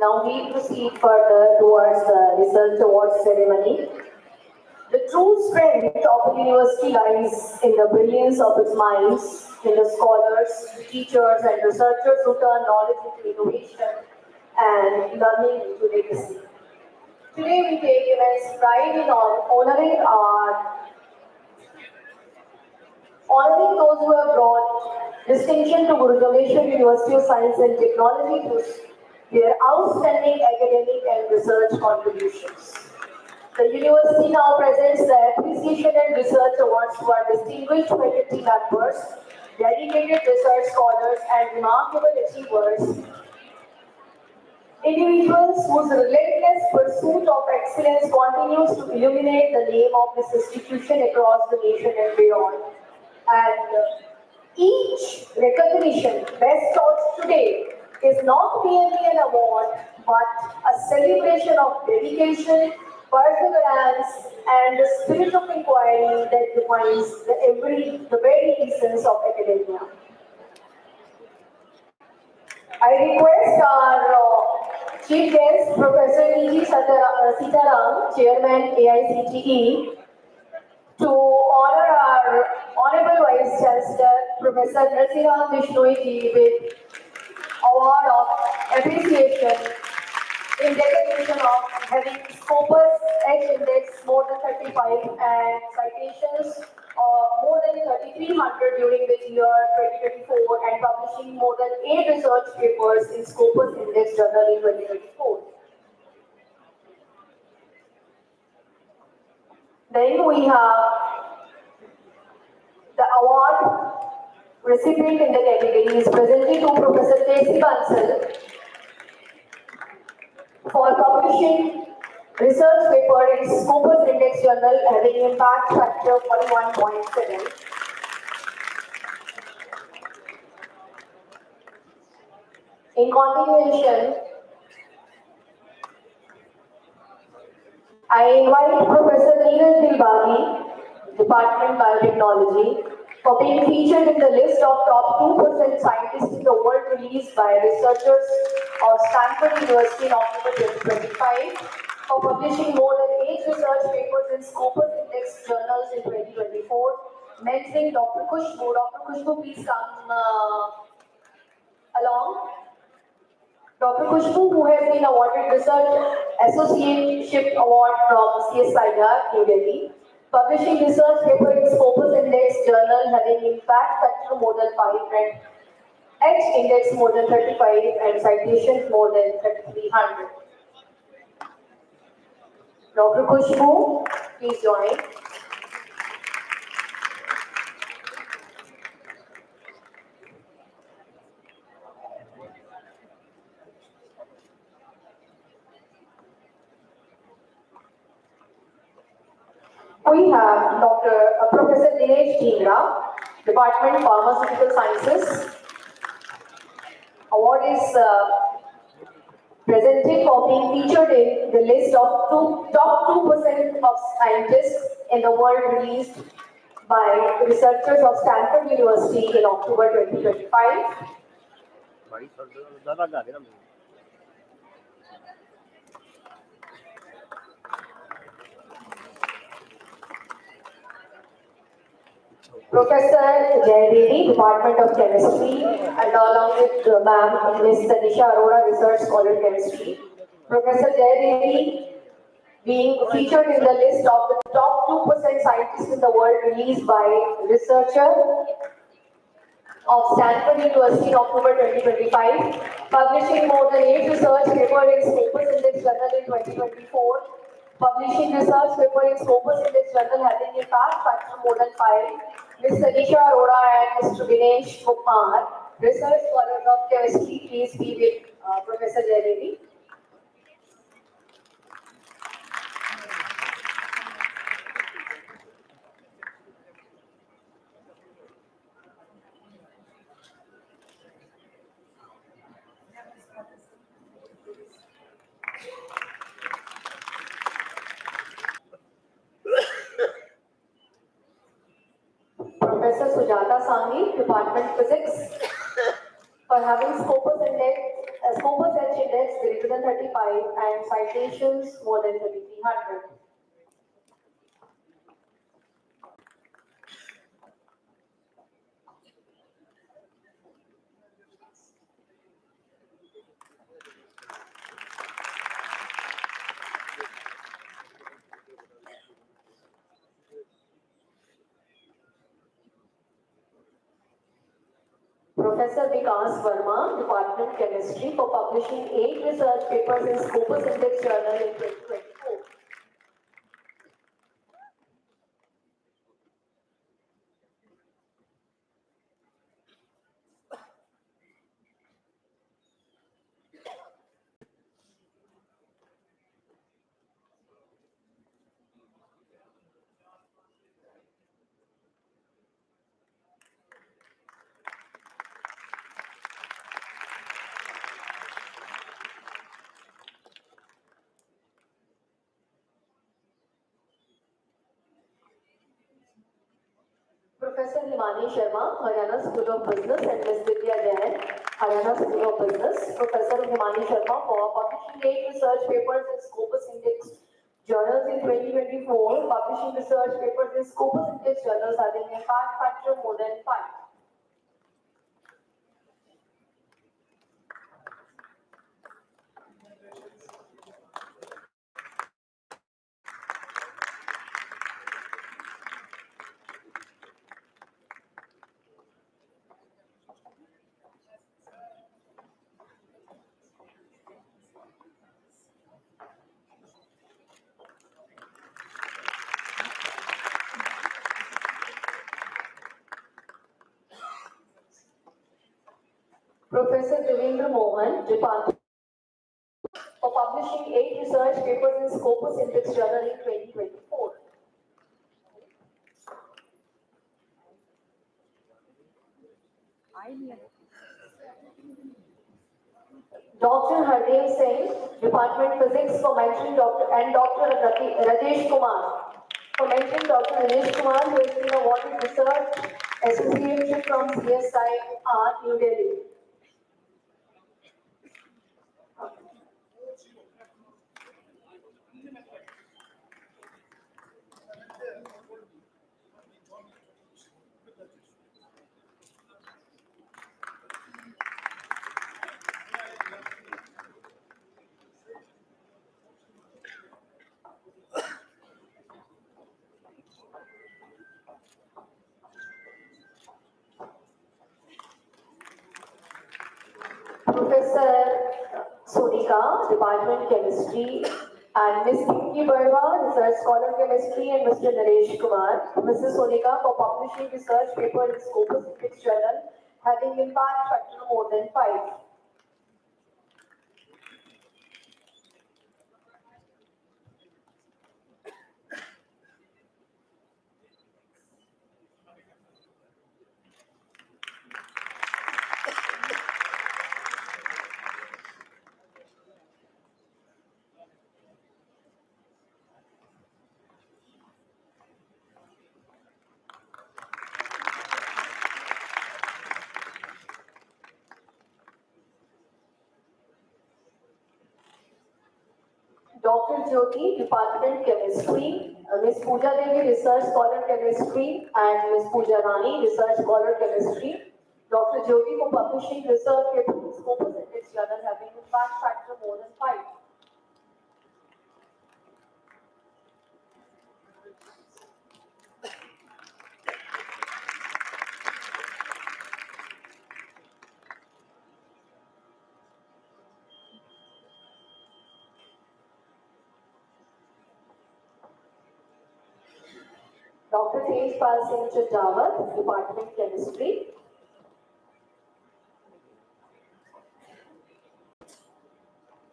[SPEAKER 2] Now we proceed further towards the Research Awards ceremony. The true strength of the university lies in the brilliance of its minds, in the scholars, teachers, and researchers who turn knowledge into innovation and learning into legacy. Today we take immense pride in honoring those who have brought distinction to Guru Gameshwar University of Science and Technology through their outstanding academic and research contributions. The university now presents the Appreciation and Research Awards to our distinguished faculty members, dedicated research scholars, and remarkable achievers, individuals whose relentless pursuit of excellence continues to illuminate the name of this institution across the nation and beyond. And Each recognition, best thoughts today, is not merely an award but a celebration of dedication, perseverance, and the spirit of inquiry that defines the very essence of academia. I request our chief guest, Professor E.G. Sitaram, Chairman AICTE, to honor our Honorable Vice Chancellor, Professor Narasimhan Vishnoiji, with award of appreciation in recognition of having Scopus H index more than 35 and citations more than 3,300 during the year 2024 and publishing more than 8 research papers in Scopus Index Journal in 2024. Then we have the award recipient in the category is presently to Professor K.C. Bansal for publishing research paper in Scopus Index Journal having impact factor 41.7. In continuation, I invite Professor Neeraj Dilbagi, Department Biotechnology, for being featured in the list of top 2% scientists in the world released by researchers of Stanford University in October 2025, for publishing more than 8 research papers in Scopus Index journals in 2024, mentoring Dr. Kushbu. Dr. Kushbu, please come along. Dr. Kushbu, who has been awarded Research Associateship Award from CSIR, New Delhi, publishing research paper in Scopus Index journal having impact factor more than 5 and H index more than 35 and citations more than 3,300. Dr. Kushbu, please join. We have Professor Dinesh Dhingra, Department Pharmaceutical Sciences. Award is presented for being featured in the list of top 2% of scientists in the world released by researchers of Stanford University in October 2025. Professor Jaydevi, Department of Chemistry, and along with Ma'am Ms. Tanisha Arora, Research Scholar Chemistry. Professor Jaydevi being featured in the list of the top 2% scientists in the world released by researcher of Stanford University in October 2025, publishing more than 8 research papers in Scopus Index Journal in 2024, publishing research paper in Scopus Index Journal having impact factor more than 5, Ms. Tanisha Arora and Mr. Dinesh Kumar, research scholars of chemistry, please be with Professor Jaydevi. Professor Sujata Sanghi, Department Physics, for having Scopus H index greater than 35 and citations more than 3,300. Professor Vikas Verma, Department Chemistry, for publishing 8 research papers in Scopus Index Journal in 2024. Professor Himani Sharma, Haryana School of Business, and Ms. Vidya Jain, Haryana School of Business. Professor Himani Sharma for publishing 8 research papers in Scopus Index journals in 2024, publishing research papers in Scopus Index journals having an impact factor more than 5. Professor Devendra Mohan, Department for publishing 8 research papers in Scopus Index journal in 2024. Dr. Hardev Singh, Department Physics for mentoring Dr. Rajesh Kumar for mentoring Dr. Rajesh Kumar, who has been awarded research association from CSIR, New Delhi. Professor Sonika, Department Chemistry, and Ms. Pinky Barwa, Research Scholar Chemistry, and Mr. Naresh Kumar. Mrs. Sonika for publishing research paper in Scopus Index Journal having impact factor more than 5. Dr. Jyoti, Department Chemistry, Ms. Pooja Devi, Research Scholar Chemistry, and Ms. Pooja Rani, Research Scholar Chemistry. Dr. Jyoti for publishing research paper in Scopus Index Journal having impact factor more than 5. Dr. Tejpal Singh Chajawat, Department Chemistry.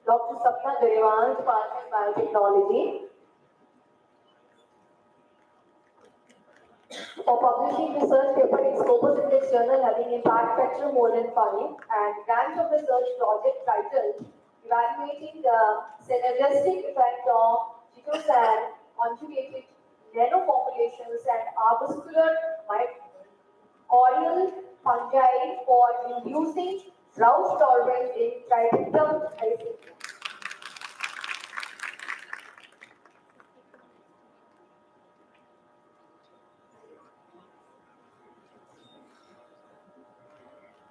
[SPEAKER 2] Dr. Sapna Garewal, Department Biotechnology. For publishing research paper in Scopus Index Journal having impact factor more than 5, and grant of research project titled Evaluating the Synergistic Effect of Glucosan Conjugated Nanoformulations and Arbuscular Microbial Fungi for Inducing Drought Tolerance in Triticum acid.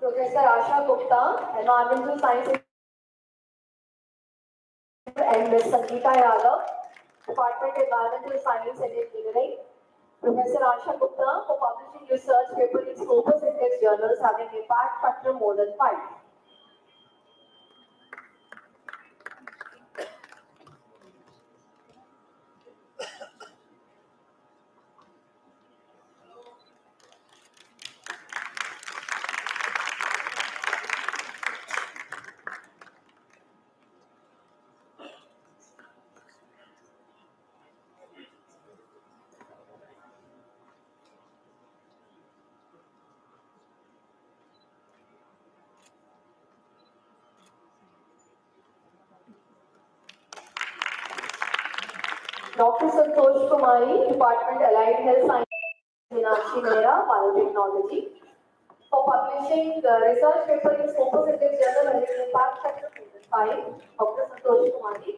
[SPEAKER 2] Professor Asha Gupta, Environmental Science and Ms. Sangeeta Yadav, Department Environmental Science and Engineering. Professor Asha Gupta for publishing research paper in Scopus Index journals having impact factor more than 5. Dr. Santosh Kumari, Department Allied Health Science Meenakshi Mehra, Biotechnology, for publishing the research paper in Photosynthesis Journal having an impact factor 5, Dr. Santosh Kumari.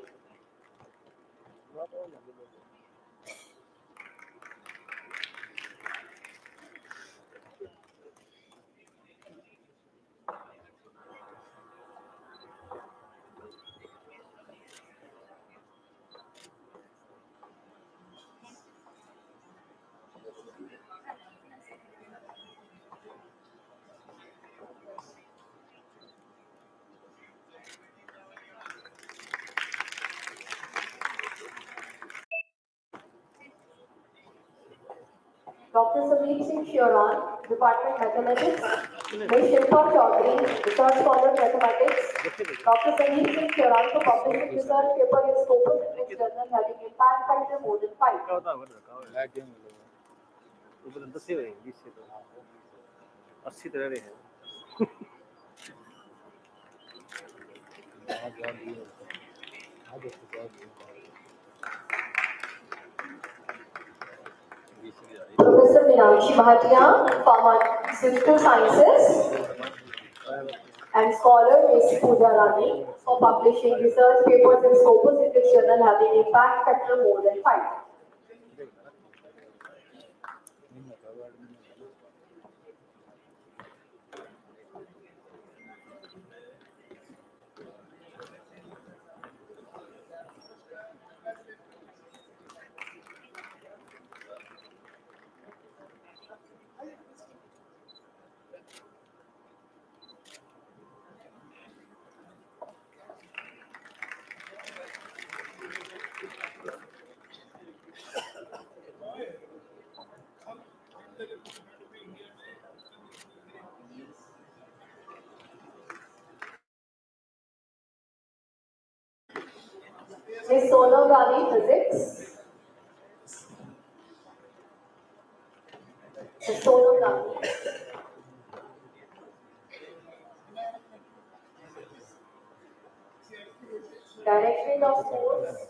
[SPEAKER 2] Dr. Sameer Singh Shioran, Department Mathematics. Ms. Shilpa Chaudhary, Research Scholar Mathematics. Dr. Sameer Singh Shioran for publishing research paper in Scopus English Journal having impact factor more than 5.
[SPEAKER 7] ऊपर 10 से 20 से तो 80 तरह रहे हैं
[SPEAKER 2] Professor Meenakshi Bhatia, Pharmaceutical Sciences, and scholar Ms. Pooja Rani for publishing research papers in Scopus English Journal having impact factor more than 5. Ms. Sonal Rani, Physics. Ms. Sonal Rani. Directorate of Sports.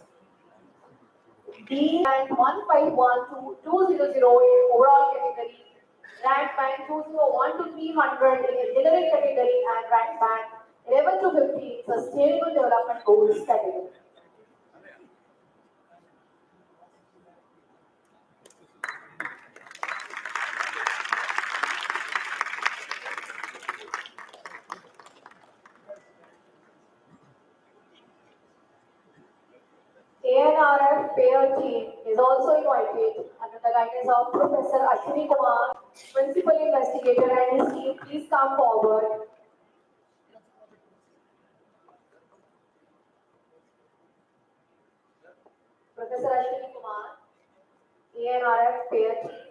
[SPEAKER 2] D and 1512200 in overall category. Rank band 201 to 300 in engineering category and rank band 11 to 50 in sustainable development goals category. ANRF pair team is also invited under the guidance of Professor Ashwini Kumar, Principal Investigator, and his team. Please come forward. Professor Ashwini Kumar, ANRF pair team.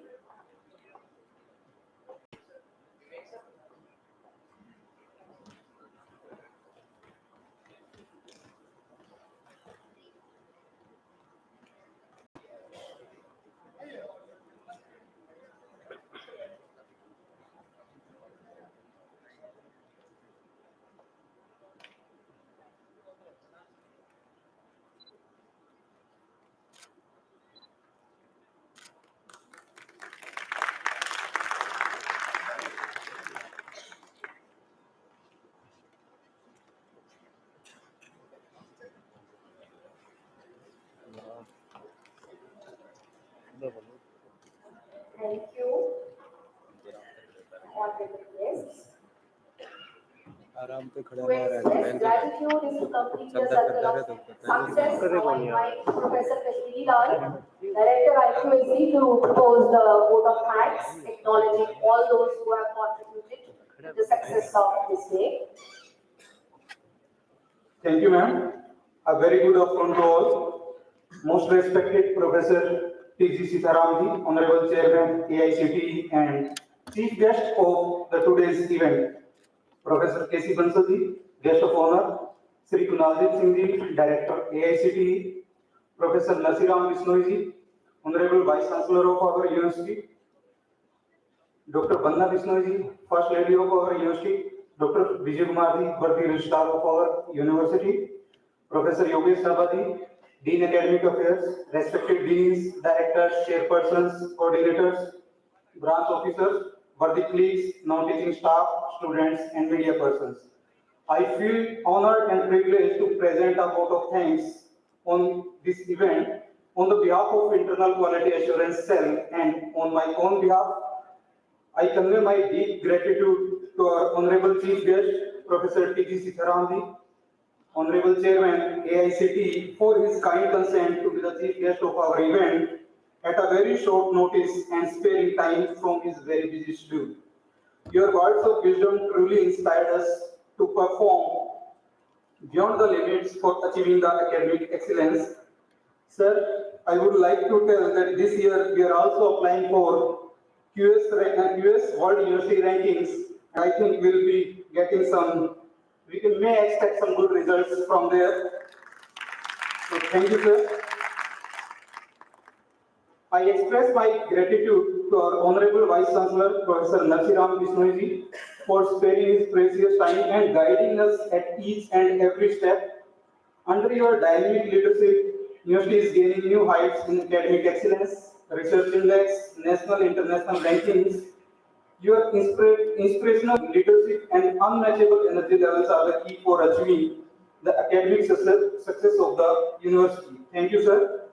[SPEAKER 2] Thank you. Honorable guests.
[SPEAKER 7] आराम पे खड़ा
[SPEAKER 2] To
[SPEAKER 7] रहा है
[SPEAKER 2] express gratitude is to complete the circle of success. I invite Professor Kashmiri Lal, Director IQAC, to propose the vote of thanks, acknowledging all those who have contributed to the success of this day.
[SPEAKER 3] Thank you, ma'am. A very good afternoon to all. Most respected Professor T.G. Sitaramji, Honorable Chairman AICTE and Chief Guest of the today's event, Professor K.C. Bansalji, Guest of Honor, Sri Kunaldeep Singh Ji, Director AICTE, Professor Nasiram Bisnoyji, Honorable Vice Chancellor of our University, Dr. Vanna Bisnoyji, First Lady of our University, Dr. Vijay Kumarji, Bharti Registrar of our University, Professor Yogesh Sabati, Dean Academic Affairs, respected deans, directors, chairpersons, coordinators,
[SPEAKER 8] branch officers, worthy colleagues, non-teaching staff, students, and media persons. I feel honored and privileged to present a vote of thanks on this event on the behalf of Internal Quality Assurance Cell and on my own behalf. I convey my deep gratitude to our Honorable Chief Guest, Professor T.G. Sitharam, Honorable Chairman AICT, for his kind consent to be the chief guest of our event at a very short notice and sparing time from his very busy schedule. Your words of wisdom truly inspired us to perform beyond the limits for achieving the academic excellence. Sir, I would like to tell that this year we are also applying for QS World University Rankings. I think we'll be getting may expect some good results from there. So thank you, sir. I express my gratitude to our Honorable Vice Chancellor, Professor Narsiram Bisnoyji, for sparing his precious time and guiding us at each and every step. Under your dynamic leadership, University is gaining new heights in academic excellence, research index, national international rankings. Your inspirational leadership and unmatchable energy levels are the key for achieving the academic success of the university. Thank you, sir.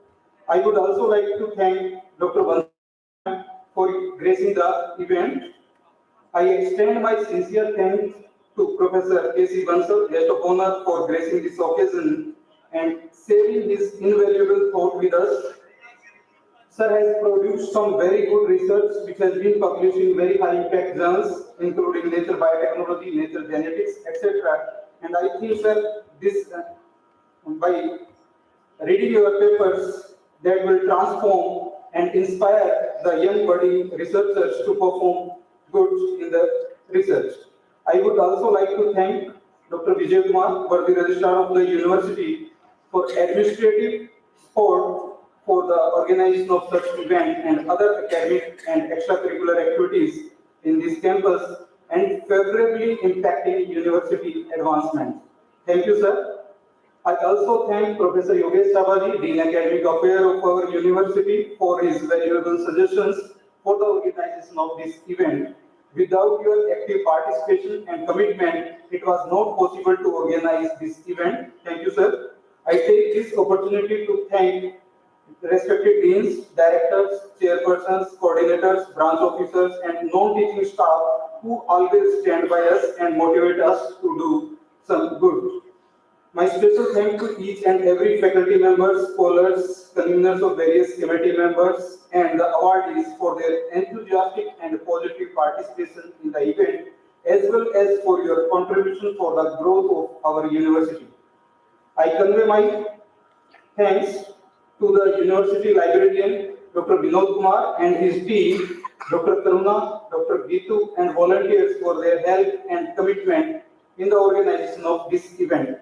[SPEAKER 8] I would also like to thank Dr. Van for gracing the event. I extend my sincere thanks to Professor K.C. Bansal, guest of honor, for gracing this occasion and sharing his invaluable thought with us. Sir has produced some very good research which has been published in very high impact journals, including Nature Biotechnology, Nature Genetics, etc. And I think, sir, by reading your papers, that will transform and inspire the young budding researchers to perform good in the research. I would also like to thank Dr. Vijay Kumar, the Registrar of the University, for administrative support for the organization of such events and other academic and extracurricular activities in this campus and favorably impacting university advancement. Thank you, sir. I also thank Professor Yogesh Sabaji, Dean Academic Affairs of our university, for his valuable suggestions for the organization of this event. Without your active participation and commitment, it was not possible to organize this event. Thank you, sir. I take this opportunity to thank respected deans, directors, chairpersons, coordinators, branch officers, and non-teaching staff who always stand by us and motivate us to do some good. My special thanks to each and every faculty members, scholars, conveners of various committee members, and the awardees for their enthusiastic and positive participation in the event, as well as for your contribution for the growth of our university. I convey my thanks to the university librarian, Dr. Vinod Kumar, and his team, Dr. Karuna, Dr. Gitu, and volunteers for their help and commitment in the organization of this event.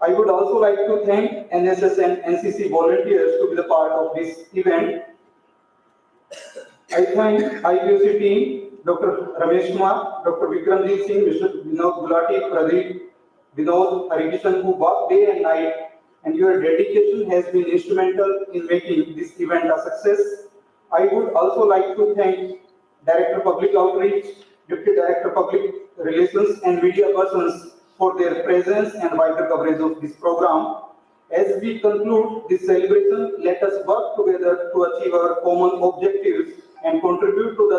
[SPEAKER 8] I would also like to thank NSS and NCC volunteers to be the part of this event. I thank IPOC team, Dr. Ramesh Kumar, Dr. Vikramjit Singh, Mr. Vinod Gulati, Pradeep, Vinod, Harikishan, who work day and night, and your dedication has been instrumental in making this event a success. I would also like to thank Director Public Outreach, Deputy Director Public Relations, and media persons for their presence and wider coverage of this program. As we conclude this celebration, let us work together to achieve our common objectives and contribute to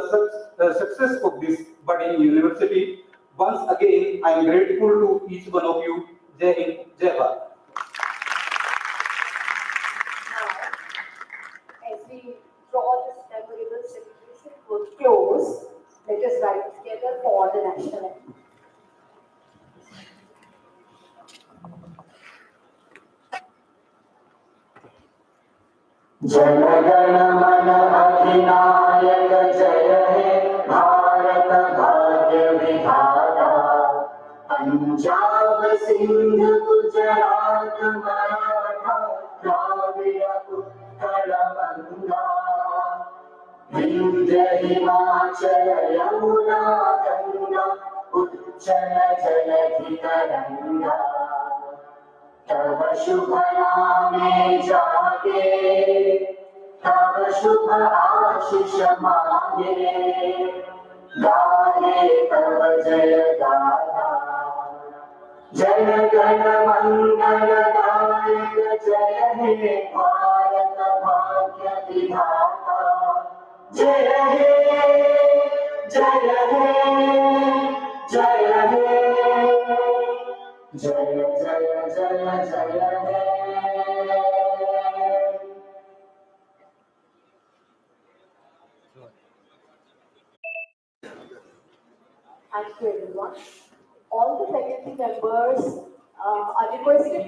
[SPEAKER 8] the success of this budding university. Once again, I am grateful to each one of you. Jai Hind, Jai Bharat.
[SPEAKER 2] Now, as we draw this memorable celebration to a close, let us rise together for the national anthem.
[SPEAKER 1] जनगण मन अधिनायक जय हे भारत भाग्य विधाता पंजाब सिंध गुजरात मराठा द्राविड़ उत्कल गंगा विंध्य हिमाचल यमुना गंगा उच्चल जलधि तरंगा तव शुभ नामे जागे तव शुभ आशीष मांगे गाहे तव जय गाथा जय गण मंगल दायक जय हे भारत भाग्य विधाता जय हे जय हे जय हे जय जय जय जय हे
[SPEAKER 2] Thank you, everyone. All the faculty members are requested